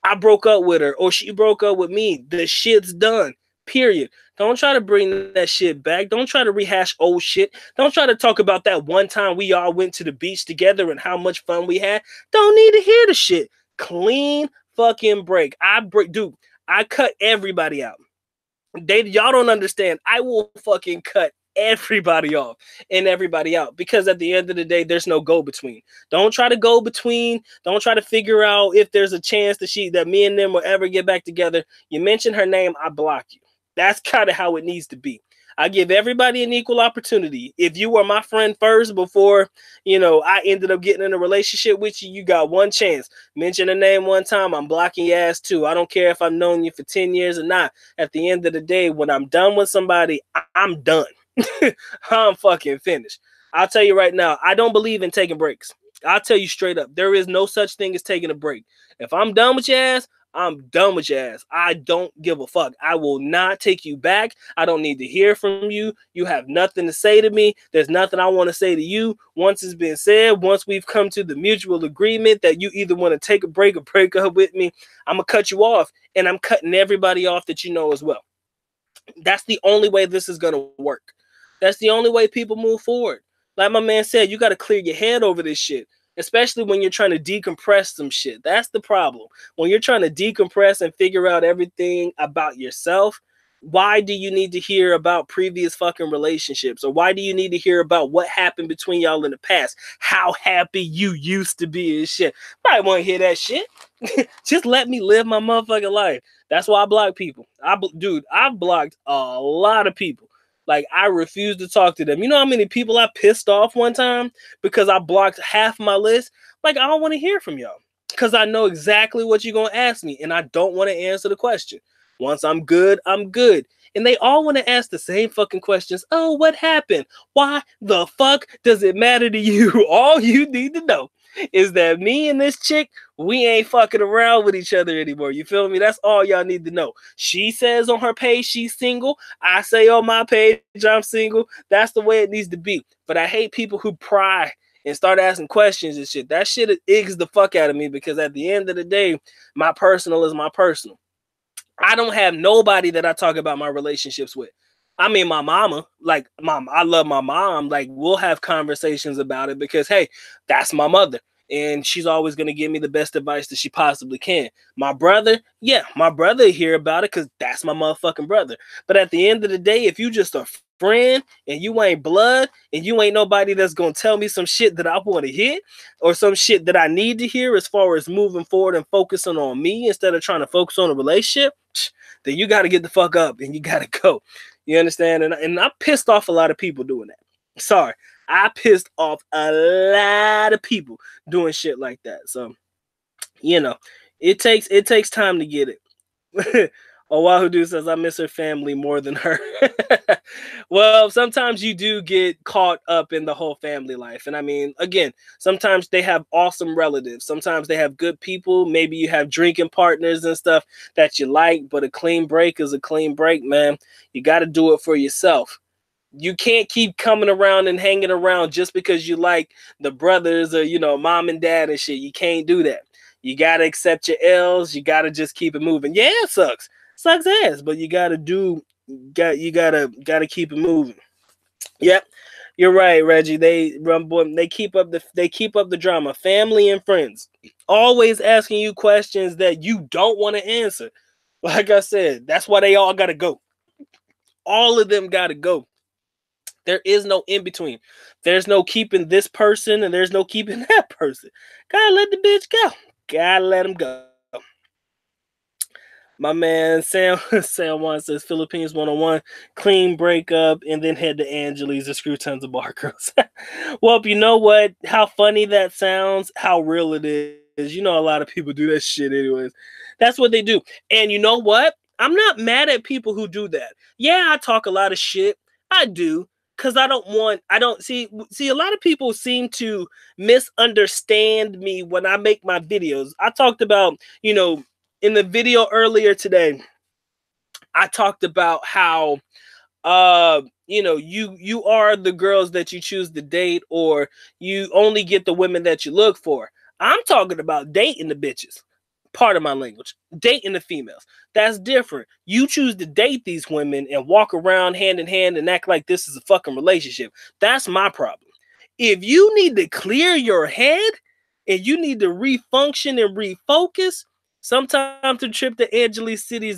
I broke up with her or she broke up with me. The shit's done. Period. Don't try to bring that shit back. Don't try to rehash old shit. Don't try to talk about that one time we all went to the beach together and how much fun we had. Don't need to hear the shit. Clean fucking break. Dude, I cut everybody out. Y'all don't understand. I will fucking cut everybody off and everybody out, because at the end of the day, there's no go between. Don't try to go between. Don't try to figure out if there's a chance that me and them will ever get back together. You mention her name, I block you. That's kind of how it needs to be. I give everybody an equal opportunity. If you were my friend first before, I ended up getting in a relationship with you, you got one chance. Mention a name one time, I'm blocking your ass too. I don't care if I've known you for 10 years or not. At the end of the day, when I'm done with somebody, I'm done. I'm fucking finished. I'll tell you right now, I don't believe in taking breaks. I'll tell you straight up, there is no such thing as taking a break. If I'm done with your ass, I'm done with your ass. I don't give a fuck. I will not take you back. I don't need to hear from you. You have nothing to say to me. There's nothing I want to say to you. Once it's been said, once we've come to the mutual agreement that you either want to take a break or break up with me, I'm going to cut you off, and I'm cutting everybody off that you know as well. That's the only way this is going to work. That's the only way people move forward. Like my man said, you got to clear your head over this shit. Especially when you're trying to decompress some shit. That's the problem. When you're trying to decompress and figure out everything about yourself, why do you need to hear about previous fucking relationships? Or why do you need to hear about what happened between y'all in the past? How happy you used to be and shit. I want to hear that shit. Just let me live my motherfucking life. That's why I block people. I've blocked a lot of people. Like, I refuse to talk to them. You know how many people I pissed off one time because I blocked half my list? Like, I don't want to hear from y'all because I know exactly what you're going to ask me, and I don't want to answer the question. Once I'm good, I'm good. And they all want to ask the same fucking questions. Oh, what happened? Why the fuck does it matter to you? All you need to know is that me and this chick, we ain't fucking around with each other anymore. You feel me? That's all y'all need to know. She says on her page she's single. I say on my page I'm single. That's the way it needs to be. But I hate people who pry and start asking questions and shit. That shit eggs the fuck out of me, because at the end of the day, my personal is my personal. I don't have nobody that I talk about my relationships with. I mean, my mama, like, mom, I love my mom. Like, we'll have conversations about it because, hey, that's my mother. and she's always going to give me the best advice that she possibly can. My brother, yeah, my brother hear about it because that's my motherfucking brother. But at the end of the day, if you just a friend and you ain't blood and you ain't nobody that's going to tell me some shit that I want to hear or some shit that I need to hear as far as moving forward and focusing on me instead of trying to focus on a relationship, then you got to get the fuck up and you got to go. You understand? And I pissed off a lot of people doing that. Sorry. I pissed off a lot of people doing shit like that. So, you know, it takes time to get it. Oahu Dude says, I miss her family more than her. Well, sometimes you do get caught up in the whole family life. And I mean, again, sometimes they have awesome relatives. Sometimes they have good people. Maybe you have drinking partners and stuff that you like, but a clean break is a clean break, man. You got to do it for yourself. You can't keep coming around and hanging around just because you like the brothers or, you know, mom and dad and shit. You can't do that. You got to accept your L's. You got to just keep it moving. Yeah, it sucks. Sucks ass, but you got to keep it moving. Yep. You're right, Reggie. They keep up the drama. Family and friends always asking you questions that you don't want to answer. Like I said, that's why they all got to go. All of them got to go. There is no in between. There's no keeping this person and there's no keeping that person. Gotta let the bitch go. Gotta let him go. My man Sam One says Philippines 101, clean breakup, and then head to Angeles and screw tons of bar girls. Well, you know what? How funny that sounds, how real it is. You know, a lot of people do that shit anyways. That's what they do. And you know what? I'm not mad at people who do that. Yeah, I talk a lot of shit. I do. Because I don't see a lot of people seem to misunderstand me when I make my videos. I talked about, you know, in the video earlier today, I talked about how, you know, you are the girls that you choose to date, or you only get the women that you look for. I'm talking about dating the bitches. Part of my language, dating the females. That's different. You choose to date these women and walk around hand in hand and act like this is a fucking relationship. That's my problem. If you need to clear your head and you need to refunction and refocus, sometimes the trip to Angeles City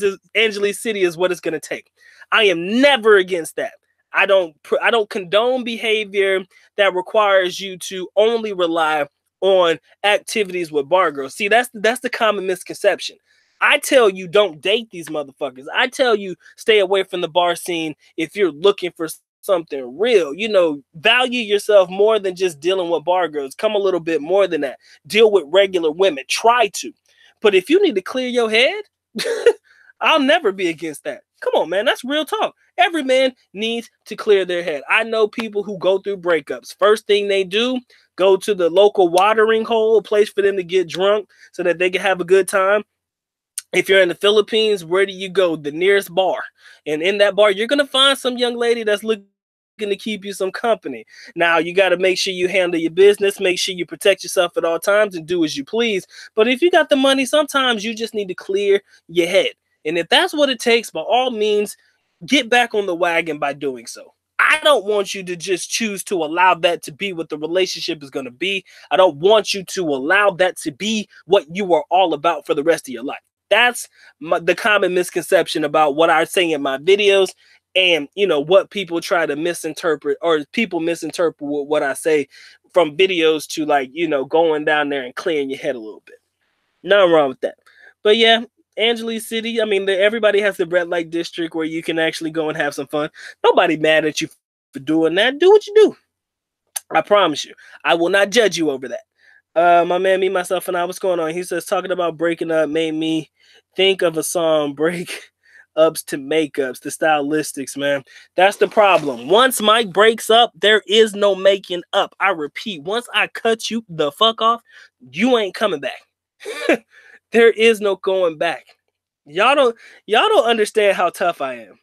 is what it's going to take. I am never against that. I don't condone behavior that requires you to only rely on activities with bar girls. See, that's the common misconception. I tell you, don't date these motherfuckers. I tell you, stay away from the bar scene if you're looking for something real. You know, value yourself more than just dealing with bar girls. Come a little bit more than that. Deal with regular women. Try to. But if you need to clear your head, I'll never be against that. Come on, man. That's real talk. Every man needs to clear their head. I know people who go through breakups. First thing they do, go to the local watering hole, a place for them to get drunk so that they can have a good time. If you're in the Philippines, where do you go? The nearest bar. And in that bar, you're going to find some young lady that's looking to keep you some company. Now, you got to make sure you handle your business, make sure you protect yourself at all times and do as you please. But if you got the money, sometimes you just need to clear your head. And if that's what it takes, by all means, get back on the wagon by doing so. I don't want you to just choose to allow that to be what the relationship is going to be. I don't want you to allow that to be what you are all about for the rest of your life. That's the common misconception about what I say in my videos, and, you know, what people try to misinterpret, or people misinterpret what I say from videos to, like, you know, going down there and clearing your head a little bit. Nothing wrong with that. But yeah, Angeles City, I mean, everybody has the red light district where you can actually go and have some fun. Nobody mad at you for doing that. Do what you do. I promise you. I will not judge you over that. My man, Me, Myself, and I, what's going on? He says, talking about breaking up made me think of a song, Break Ups to Makeups, the stylistics, man. That's the problem. Once Mike breaks up, there is no making up. I repeat, once I cut you the fuck off, you ain't coming back. There is no going back. Y'all don't understand how tough I am.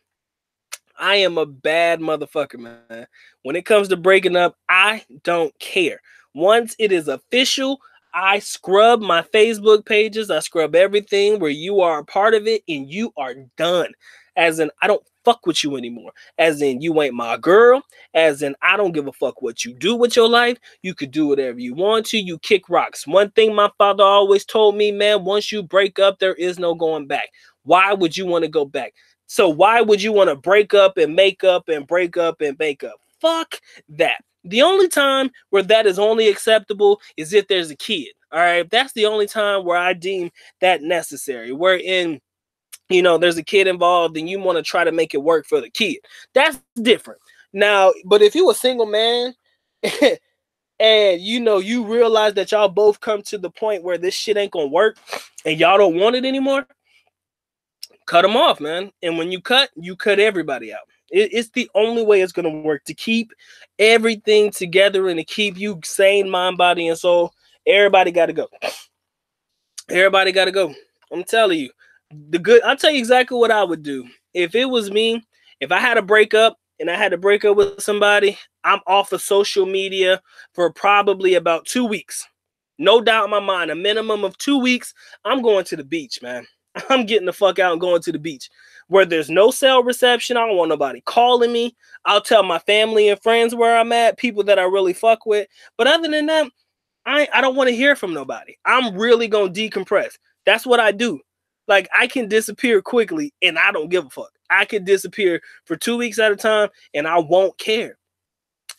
I am a bad motherfucker, man. When it comes to breaking up, I don't care. Once it is official, I scrub my Facebook pages. I scrub everything where you are a part of it, and you are done. As in, I don't fuck with you anymore. As in, you ain't my girl. As in, I don't give a fuck what you do with your life. You could do whatever you want to. You kick rocks. One thing my father always told me, man, once you break up, there is no going back. Why would you want to go back? So why would you want to break up and make up and break up and make up? Fuck that. The only time where that is only acceptable is if there's a kid. All right. That's the only time where I deem that necessary. Wherein, you know, there's a kid involved and you want to try to make it work for the kid. That's different. Now, but if you a single man and you know you realize that y'all both come to the point where this shit ain't gonna work and y'all don't want it anymore, cut them off, man. And when you cut everybody out. It's the only way it's going to work to keep everything together and to keep you sane, mind, body, and soul. Everybody got to go. Everybody got to go. I'm telling you. I'll tell you exactly what I would do. If it was me, if I had a breakup and I had to break up with somebody, I'm off of social media for probably about 2 weeks. No doubt in my mind, a minimum of 2 weeks, I'm going to the beach, man. I'm getting the fuck out and going to the beach where there's no cell reception. I don't want nobody calling me. I'll tell my family and friends where I'm at, people that I really fuck with. But other than that, I don't want to hear from nobody. I'm really going to decompress. That's what I do. Like, I can disappear quickly and I don't give a fuck. I can disappear for 2 weeks at a time and I won't care.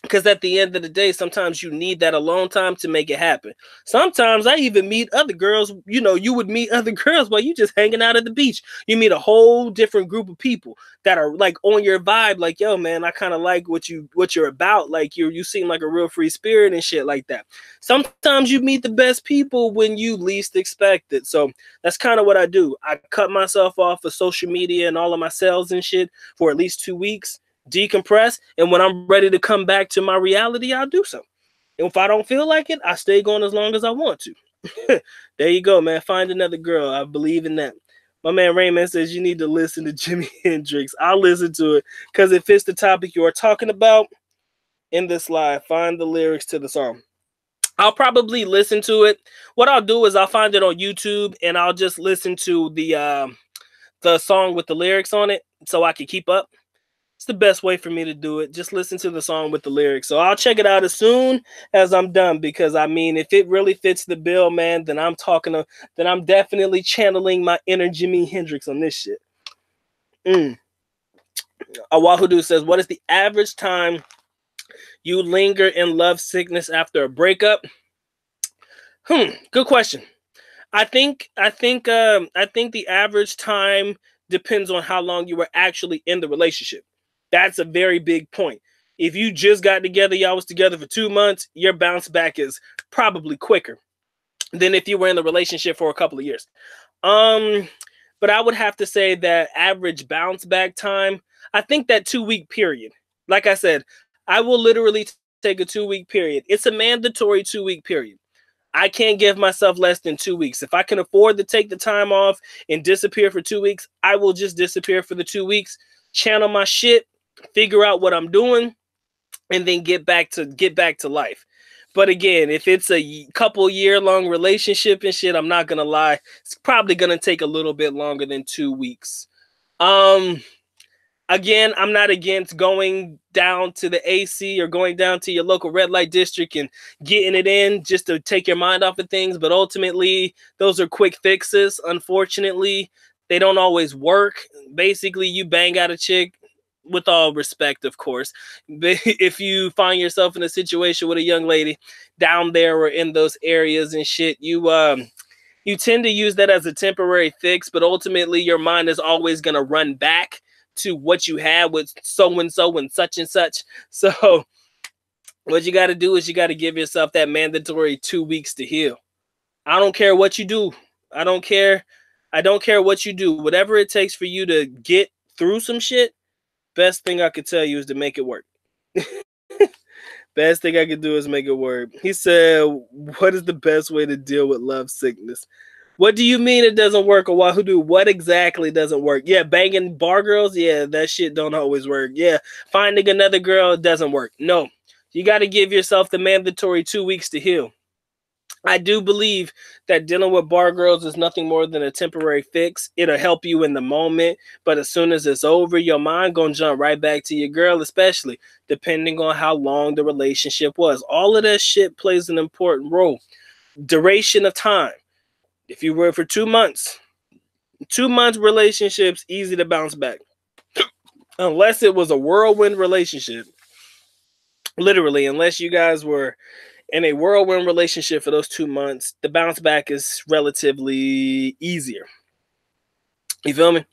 Because at the end of the day, sometimes you need that alone time to make it happen. Sometimes I even meet other girls. You know, you would meet other girls while you just hanging out at the beach. You meet a whole different group of people that are like on your vibe. Like, yo, man, I kind of like what you're about. Like, you seem like a real free spirit and shit like that. Sometimes you meet the best people when you least expect it. So that's kind of what I do. I cut myself off of social media and all of my cells and shit for at least 2 weeks. Decompress, and when I'm ready to come back to my reality, I'll do so. And if I don't feel like it, I stay going as long as I want to. There you go, man. Find another girl. I believe in that. My man Raymond says you need to listen to Jimi Hendrix. I'll listen to it because it fits the topic you are talking about in this live. Find the lyrics to the song. I'll probably listen to it. What I'll do is I'll find it on YouTube and I'll just listen to the song with the lyrics on it so I can keep up. It's the best way for me to do it. Just listen to the song with the lyrics. So I'll check it out as soon as I'm done because, I mean, if it really fits the bill, man, then I'm definitely channeling my inner Jimi Hendrix on this shit. Awahudu says, what is the average time you linger in love sickness after a breakup? Good question. I think the average time depends on how long you were actually in the relationship. That's a very big point. If you just got together, y'all was together for 2 months, your bounce back is probably quicker than if you were in the relationship for a couple of years. But I would have to say that average bounce back time, I think that 2 week period. Like I said, I will literally take a 2 week period. It's a mandatory 2 week period. I can't give myself less than 2 weeks. If I can afford to take the time off and disappear for 2 weeks, I will just disappear for the 2 weeks, channel my shit, figure out what I'm doing, and then get back to life. But again, if it's a couple year-long relationship and shit, I'm not gonna lie, it's probably gonna take a little bit longer than 2 weeks. Again, I'm not against going down to the AC or going down to your local red light district and getting it in just to take your mind off of things. But ultimately, those are quick fixes. Unfortunately, they don't always work. Basically, you bang out a chick, with all respect, of course. If you find yourself in a situation with a young lady down there or in those areas and shit, you tend to use that as a temporary fix. But ultimately, your mind is always going to run back to what you had with so-and-so and such and such. So what you got to do is you got to give yourself that mandatory 2 weeks to heal. I don't care what you do. I don't care what you do. Whatever it takes for you to get through some shit, best thing I could tell you is to make it work. Best thing I could do is make it work. He said, what is the best way to deal with love sickness? What do you mean it doesn't work? Or Wahudu, what exactly doesn't work? Yeah, banging bar girls? Yeah, that shit don't always work. Yeah, finding another girl doesn't work. No, you got to give yourself the mandatory 2 weeks to heal. I do believe that dealing with bar girls is nothing more than a temporary fix. It'll help you in the moment, but as soon as it's over, your mind gonna jump right back to your girl, especially depending on how long the relationship was. All of that shit plays an important role. Duration of time. If you were for 2 months, 2 months relationships, easy to bounce back. Unless it was a whirlwind relationship. Literally, unless you guys were in a whirlwind relationship for those 2 months, the bounce back is relatively easier. You feel me?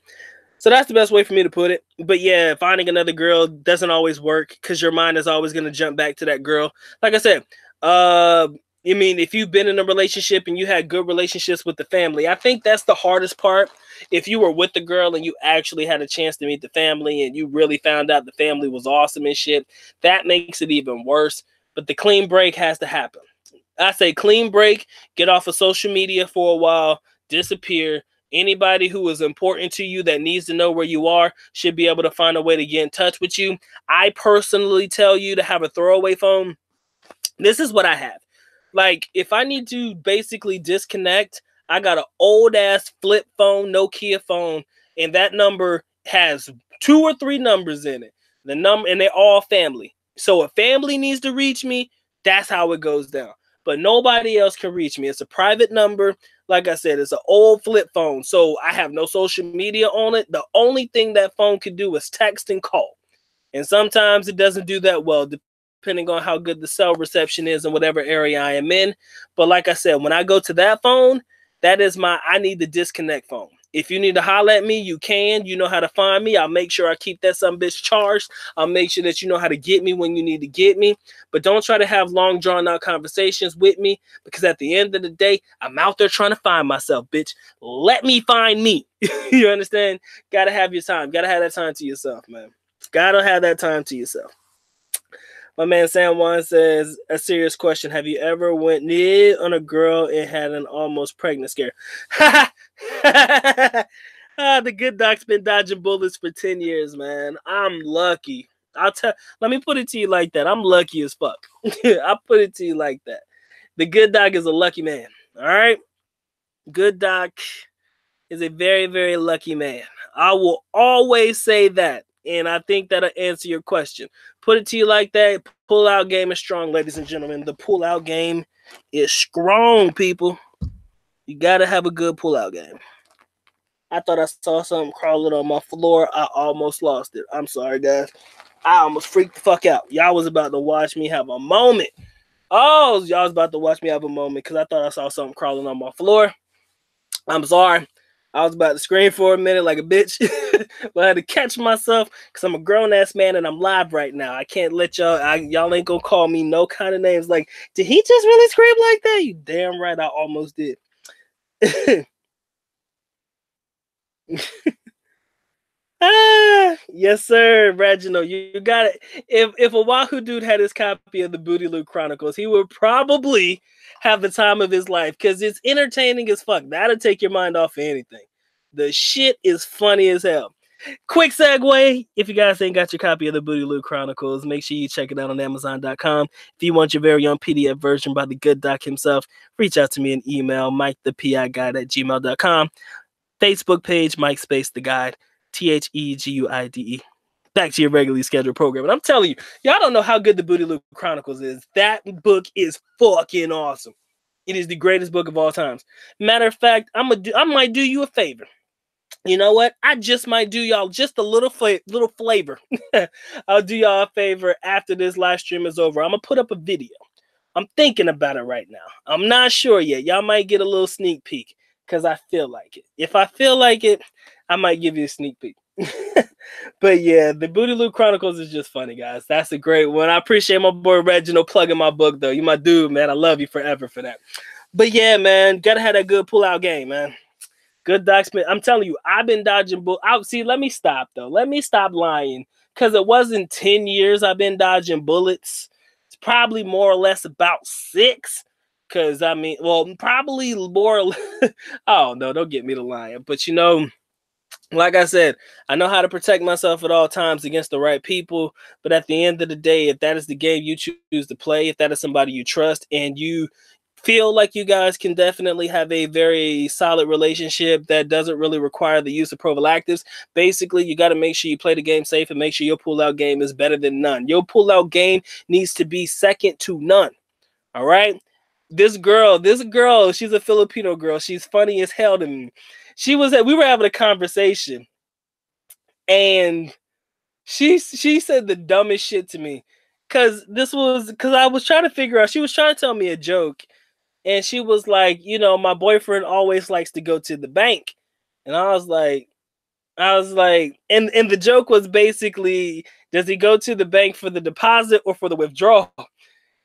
So that's the best way for me to put it. But yeah, finding another girl doesn't always work because your mind is always going to jump back to that girl. Like I said, I mean, if you've been in a relationship and you had good relationships with the family, I think that's the hardest part. If you were with the girl and you actually had a chance to meet the family and you really found out the family was awesome and shit, that makes it even worse. But the clean break has to happen. I say clean break, get off of social media for a while, disappear. Anybody who is important to you that needs to know where you are should be able to find a way to get in touch with you. I personally tell you to have a throwaway phone. This is what I have. Like, if I need to basically disconnect, I got an old ass flip phone, Nokia phone, and that number has 2 or 3 numbers in it. The number, and they're all family. So if family needs to reach me, that's how it goes down. But nobody else can reach me. It's a private number. Like I said, it's an old flip phone. So I have no social media on it. The only thing that phone can do is text and call. And sometimes it doesn't do that well, depending on how good the cell reception is in whatever area I am in. But like I said, when I go to that phone, that is I need the disconnect phone. If you need to holler at me, you can. You know how to find me. I'll make sure I keep that some bitch charged. I'll make sure that you know how to get me when you need to get me. But don't try to have long, drawn-out conversations with me, because at the end of the day, I'm out there trying to find myself, bitch. Let me find me. You understand? Gotta have your time. Gotta have that time to yourself, man. Gotta have that time to yourself. My man Sam Juan says, a serious question. Have you ever went near on a girl and had an almost pregnant scare? The good doc's been dodging bullets for 10 years, man. I'm lucky. Let me put it to you like that. I'm lucky as fuck. I'll put it to you like that. The good doc is a lucky man. All right? Good doc is a very, very lucky man. I will always say that. And I think that'll answer your question. Put it to you like that. Pull-out game is strong, ladies and gentlemen. The pull-out game is strong, people. You got to have a good pull-out game. I thought I saw something crawling on my floor. I almost lost it. I'm sorry, guys. I almost freaked the fuck out. Y'all was about to watch me have a moment. Oh, y'all was about to watch me have a moment because I thought I saw something crawling on my floor. I'm sorry. I was about to scream for a minute like a bitch, but I had to catch myself because I'm a grown-ass man and I'm live right now. I can't let y'all ain't gonna call me no kind of names like, did he just really scream like that? You damn right I almost did. Yes, sir, Reginald. You got it. If a Wahoo dude had his copy of the BOOTYLOO Chronicles, he would probably have the time of his life because it's entertaining as fuck. That'll take your mind off of anything. The shit is funny as hell. Quick segue. If you guys ain't got your copy of the BOOTYLOO Chronicles, make sure you check it out on Amazon.com. If you want your very own PDF version by the good doc himself, reach out to me in email, mikethepiguide@gmail.com. Facebook page, Mike Space the Guide. THEGUIDE. Back to your regularly scheduled program. And I'm telling you, y'all don't know how good the BOOTYLOO Chronicles is. That book is fucking awesome. It is the greatest book of all times. Matter of fact, I might do you a favor. You know what? I just might do y'all just a little flavor. I'll do y'all a favor after this live stream is over. I'm going to put up a video. I'm thinking about it right now. I'm not sure yet. Y'all might get a little sneak peek because I feel like it. If I feel like it, I might give you a sneak peek. But yeah, the BOOTYLOO Chronicles is just funny, guys. That's a great one. I appreciate my boy Reginald plugging my book, though. You my dude, man. I love you forever for that. But yeah, man, gotta have that good pull-out game, man. Good docs, man. I'm telling you, I've been dodging bullets. See, let me stop, though. Let me stop lying. Because it wasn't 10 years I've been dodging bullets. It's probably more or less about 6. Because, I mean, well, probably more. Oh, no, don't get me to lying. But, you know, like I said, I know how to protect myself at all times against the right people. But at the end of the day, if that is the game you choose to play, if that is somebody you trust and you feel like you guys can definitely have a very solid relationship that doesn't really require the use of prophylactics. Basically, you got to make sure you play the game safe and make sure your pull-out game is better than none. Your pull-out game needs to be second to none. All right? This girl, she's a Filipino girl. She's funny as hell to me. We were having a conversation, and she said the dumbest shit to me. Cause I was trying to figure out, she was trying to tell me a joke. And she was like, you know, my boyfriend always likes to go to the bank. And I was like, and the joke was basically, does he go to the bank for the deposit or for the withdrawal?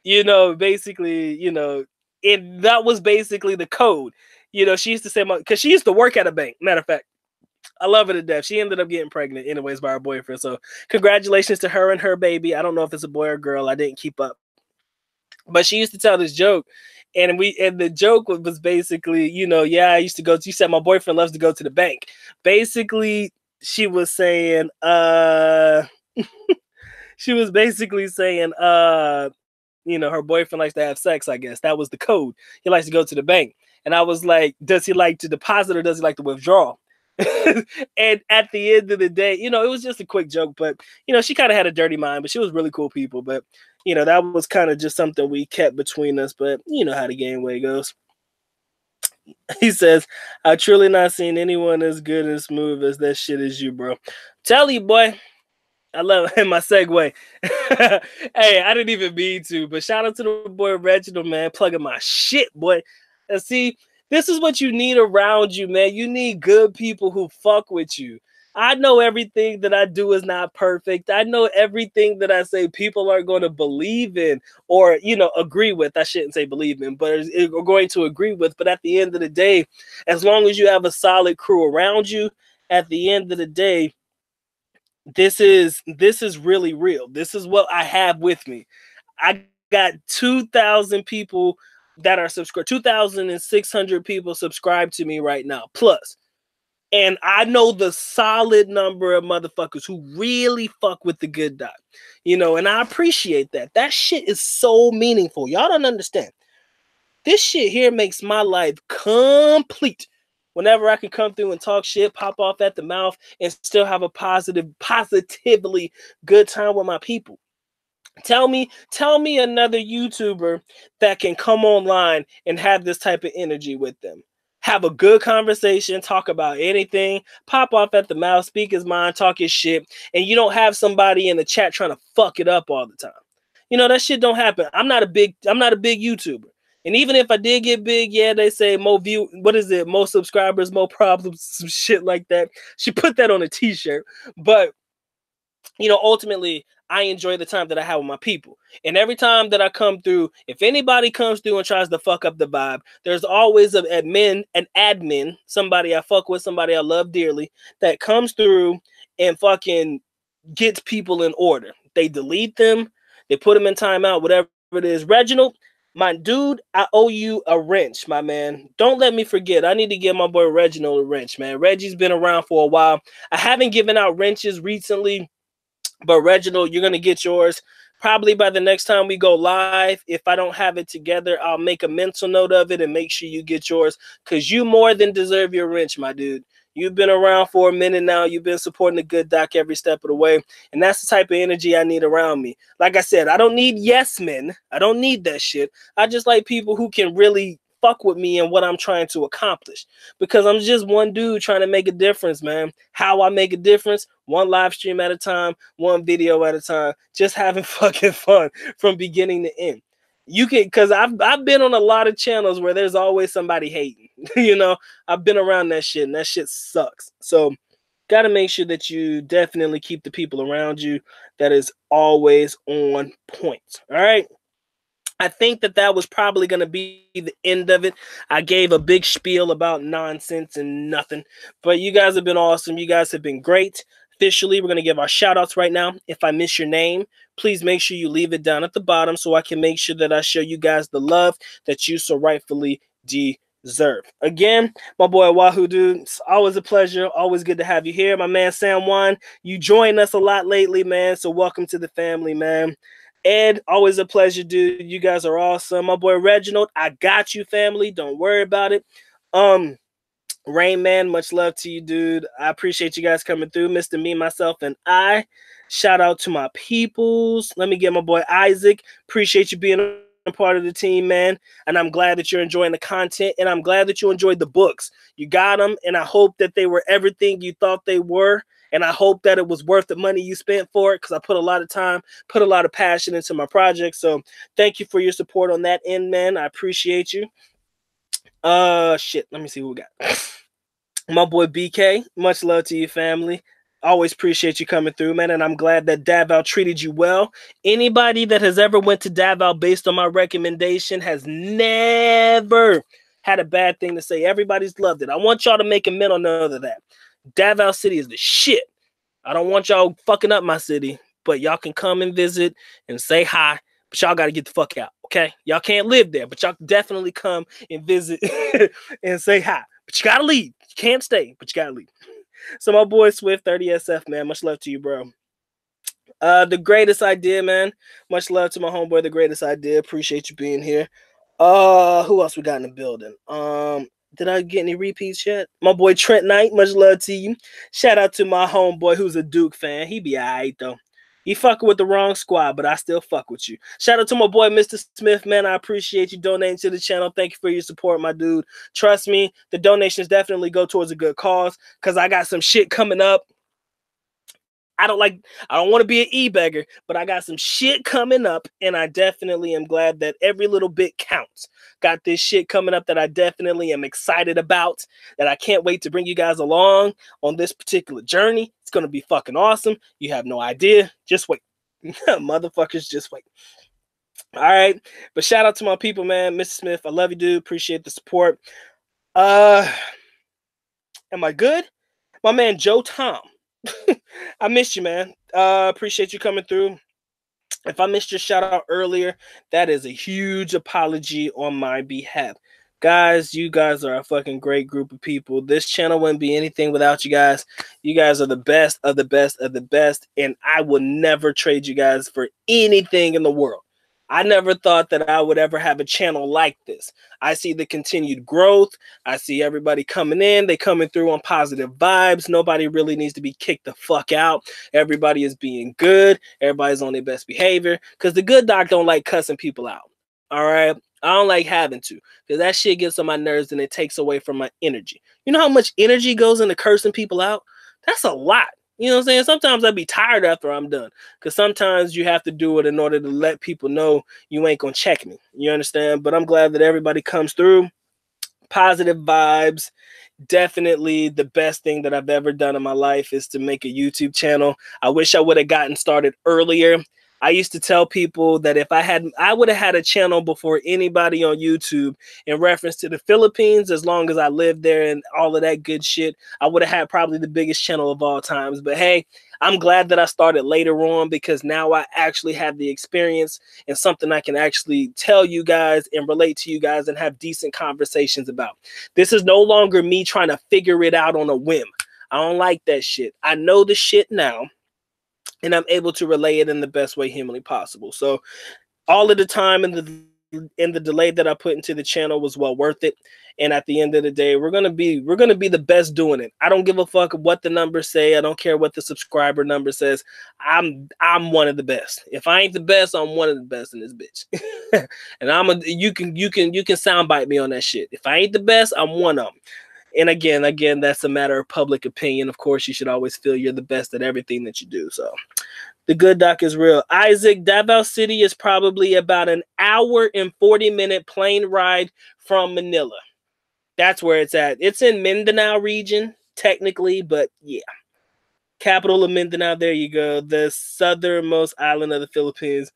You know, basically, you know, that was basically the code. You know, she used to say, because she used to work at a bank, matter of fact. I love her to death. She ended up getting pregnant anyways by her boyfriend. So congratulations to her and her baby. I don't know if it's a boy or girl. I didn't keep up. But she used to tell this joke. And the joke was basically, you know, yeah, I used to go to, you said my boyfriend loves to go to the bank. Basically, she was saying, she was basically saying, you know, her boyfriend likes to have sex, I guess. That was the code. He likes to go to the bank. And I was like, does he like to deposit or does he like to withdraw? And at the end of the day, you know, it was just a quick joke, but, you know, she kind of had a dirty mind, but she was really cool people. But, you know, that was kind of just something we kept between us. But you know how the game way goes. He says, I've truly not seen anyone as good and smooth as that shit as you, bro. Tell you, boy. I love my segue. Hey, I didn't even mean to, but shout out to the boy Reginald, man, plugging my shit, boy. And see, this is what you need around you, man. You need good people who fuck with you. I know everything that I do is not perfect. I know everything that I say people are going to believe in or, you know, agree with. I shouldn't say believe in, but are going to agree with. But at the end of the day, as long as you have a solid crew around you, at the end of the day, this is really real. This is what I have with me. I got 2,000 people that are subscribed, 2,600 people subscribed to me right now, plus. And I know the solid number of motherfuckers who really fuck with the good doc, you know, and I appreciate that. That shit is so meaningful. Y'all don't understand. This shit here makes my life complete. Whenever I can come through and talk shit, pop off at the mouth, and still have a positively good time with my people. Tell me another YouTuber that can come online and have this type of energy with them. Have a good conversation, talk about anything, pop off at the mouth, speak his mind, talk his shit, and you don't have somebody in the chat trying to fuck it up all the time. You know, that shit don't happen. I'm not a big YouTuber. And even if I did get big, yeah, they say more subscribers, more problems, some shit like that. She put that on a t-shirt. But, you know, ultimately, I enjoy the time that I have with my people. And every time that I come through, if anybody comes through and tries to fuck up the vibe, there's always an admin, somebody I fuck with, somebody I love dearly, that comes through and fucking gets people in order. They delete them, they put them in timeout, whatever it is. Reginald, my dude, I owe you a wrench, my man. Don't let me forget. I need to give my boy Reginald a wrench, man. Reggie's been around for a while. I haven't given out wrenches recently, but Reginald, you're going to get yours probably by the next time we go live. If I don't have it together, I'll make a mental note of it and make sure you get yours, because you more than deserve your wrench, my dude. You've been around for a minute now. You've been supporting the good doc every step of the way. And that's the type of energy I need around me. Like I said, I don't need yes men. I don't need that shit. I just like people who can really fuck with me and what I'm trying to accomplish, because I'm just one dude trying to make a difference, man. How I make a difference? One live stream at a time, one video at a time, just having fucking fun from beginning to end. You can, because I've been on a lot of channels where there's always somebody hating. You know, I've been around that shit, and that shit sucks. So got to make sure that you definitely keep the people around you that is always on point. All right. I think that was probably going to be the end of it. I gave a big spiel about nonsense and nothing, but you guys have been awesome. You guys have been great. Officially, we're going to give our shout outs right now. If I miss your name, please make sure you leave it down at the bottom so I can make sure that I show you guys the love that you so rightfully deserve. Again, my boy Wahoo, dude, it's always a pleasure. Always good to have you here. My man Sam Juan, you join us a lot lately, man, so welcome to the family, man. Ed, always a pleasure, dude. You guys are awesome. My boy Reginald, I got you, family. Don't worry about it. Rain Man, much love to you, dude. I appreciate you guys coming through. Mr. Me, Myself, and I. Shout out to my peoples. Let me get my boy Isaac. Appreciate you being a part of the team, man. And I'm glad that you're enjoying the content, and I'm glad that you enjoyed the books. You got them, and I hope that they were everything you thought they were. And I hope that it was worth the money you spent for it, because I put a lot of time, put a lot of passion into my project. So thank you for your support on that end, man. I appreciate you. Shit. Let me see who we got. My boy BK, much love to you, family. Always appreciate you coming through, man, and I'm glad that Davao treated you well. Anybody that has ever went to Davao based on my recommendation has never had a bad thing to say. Everybody's loved it. I want y'all to make a mental note of that. Davao City is the shit. I don't want y'all fucking up my city, but y'all can come and visit and say hi, but y'all got to get the fuck out, okay? Y'all can't live there, but y'all can definitely come and visit and say hi, but you got to leave. You can't stay, but you got to leave. So my boy Swift 30SF, man, much love to you, bro. The Greatest Idea, man. Much love to my homeboy, The Greatest Idea. Appreciate you being here. Who else we got in the building? Did I get any repeats yet? My boy Trent Knight, much love to you. Shout out to my homeboy who's a Duke fan. He be alright though. He fucking with the wrong squad, but I still fuck with you. Shout out to my boy Mr. Smith, man. I appreciate you donating to the channel. Thank you for your support, my dude. Trust me, the donations definitely go towards a good cause, because I got some shit coming up. I don't want to be an e-beggar, but I got some shit coming up, and I definitely am glad that every little bit counts. Got this shit coming up that I definitely am excited about, that I can't wait to bring you guys along on this particular journey. It's going to be fucking awesome. You have no idea. Just wait. Motherfuckers, just wait. All right. But shout out to my people, man. Mr. Smith, I love you, dude. Appreciate the support. Am I good? My man, Joe Tom. I missed you, man. Appreciate you coming through. If I missed your shout out earlier, that is a huge apology on my behalf. Guys, you guys are a fucking great group of people. This channel wouldn't be anything without you guys. You guys are the best of the best of the best, and I will never trade you guys for anything in the world. I never thought that I would ever have a channel like this. I see the continued growth. I see everybody coming in. They coming through on positive vibes. Nobody really needs to be kicked the fuck out. Everybody is being good. Everybody's on their best behavior, because the good doc don't like cussing people out. All right? I don't like having to, because that shit gets on my nerves and it takes away from my energy. You know how much energy goes into cursing people out? That's a lot. You know what I'm saying? Sometimes I'd be tired after I'm done, because sometimes you have to do it in order to let people know you ain't going to check me. You understand? But I'm glad that everybody comes through. Positive vibes. Definitely the best thing that I've ever done in my life is to make a YouTube channel. I wish I would have gotten started earlier. I used to tell people that if I would have had a channel before anybody on YouTube in reference to the Philippines, as long as I lived there and all of that good shit, I would have had probably the biggest channel of all times. But hey, I'm glad that I started later on, because now I actually have the experience and something I can actually tell you guys and relate to you guys and have decent conversations about. This is no longer me trying to figure it out on a whim. I don't like that shit. I know the shit now, and I'm able to relay it in the best way humanly possible. So all of the time and the delay that I put into the channel was well worth it. And at the end of the day, we're gonna be the best doing it. I don't give a fuck what the numbers say. I don't care what the subscriber number says. I'm one of the best. If I ain't the best, I'm one of the best in this bitch. And you can soundbite me on that shit. If I ain't the best, I'm one of them. And again, that's a matter of public opinion. Of course, you should always feel you're the best at everything that you do. So the good doc is real. Isaac, Davao City is probably about an hour and 40-minute plane ride from Manila. That's where it's at. It's in Mindanao region, technically, but yeah. Capital of Mindanao, there you go. The southernmost island of the Philippines.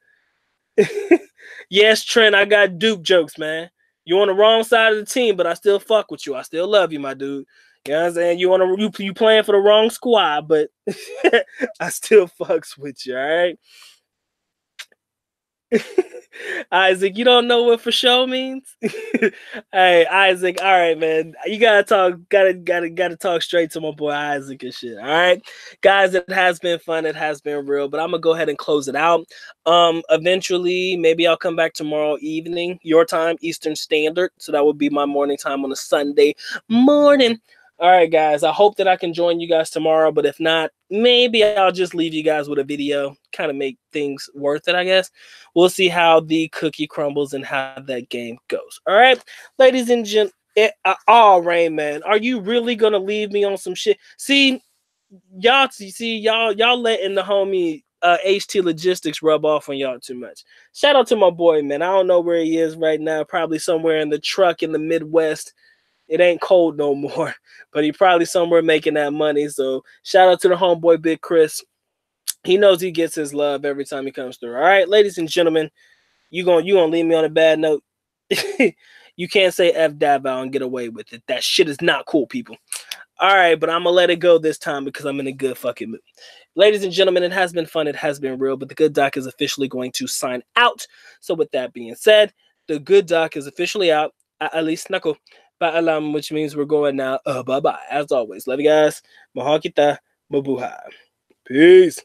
Yes, Trent, I got Duke jokes, man. You're on the wrong side of the team, but I still fuck with you. I still love you, my dude. You know what I'm saying? You playing for the wrong squad, but I still fucks with you, all right? Isaac, you don't know what for sure means? Hey, Isaac, all right, man. You gotta talk straight to my boy Isaac and shit. All right. Guys, it has been fun, it has been real, but I'm gonna go ahead and close it out. Eventually, maybe I'll come back tomorrow evening, your time, Eastern Standard. So that would be my morning time on a Sunday morning. All right, guys. I hope that I can join you guys tomorrow, but if not, maybe I'll just leave you guys with a video, kind of make things worth it, I guess. We'll see how the cookie crumbles and how that game goes. All right, ladies and gentlemen. Oh, Rain Man, are you really gonna leave me on some shit? See, y'all letting the homie HT Logistics rub off on y'all too much. Shout out to my boy, man. I don't know where he is right now. Probably somewhere in the truck in the Midwest. It ain't cold no more, but he probably somewhere making that money. So shout out to the homeboy Big Chris. He knows he gets his love every time he comes through. All right, ladies and gentlemen, you gonna leave me on a bad note. You can't say F Davao and get away with it. That shit is not cool, people. All right, but I'm gonna let it go this time because I'm in a good fucking mood. Ladies and gentlemen, it has been fun. It has been real, but the Good Doc is officially going to sign out. So with that being said, the Good Doc is officially out. At least knuckle. Paalam, which means we're going now. Bye-bye. As always, love you guys. Mahal kita. Mabuhay. Peace.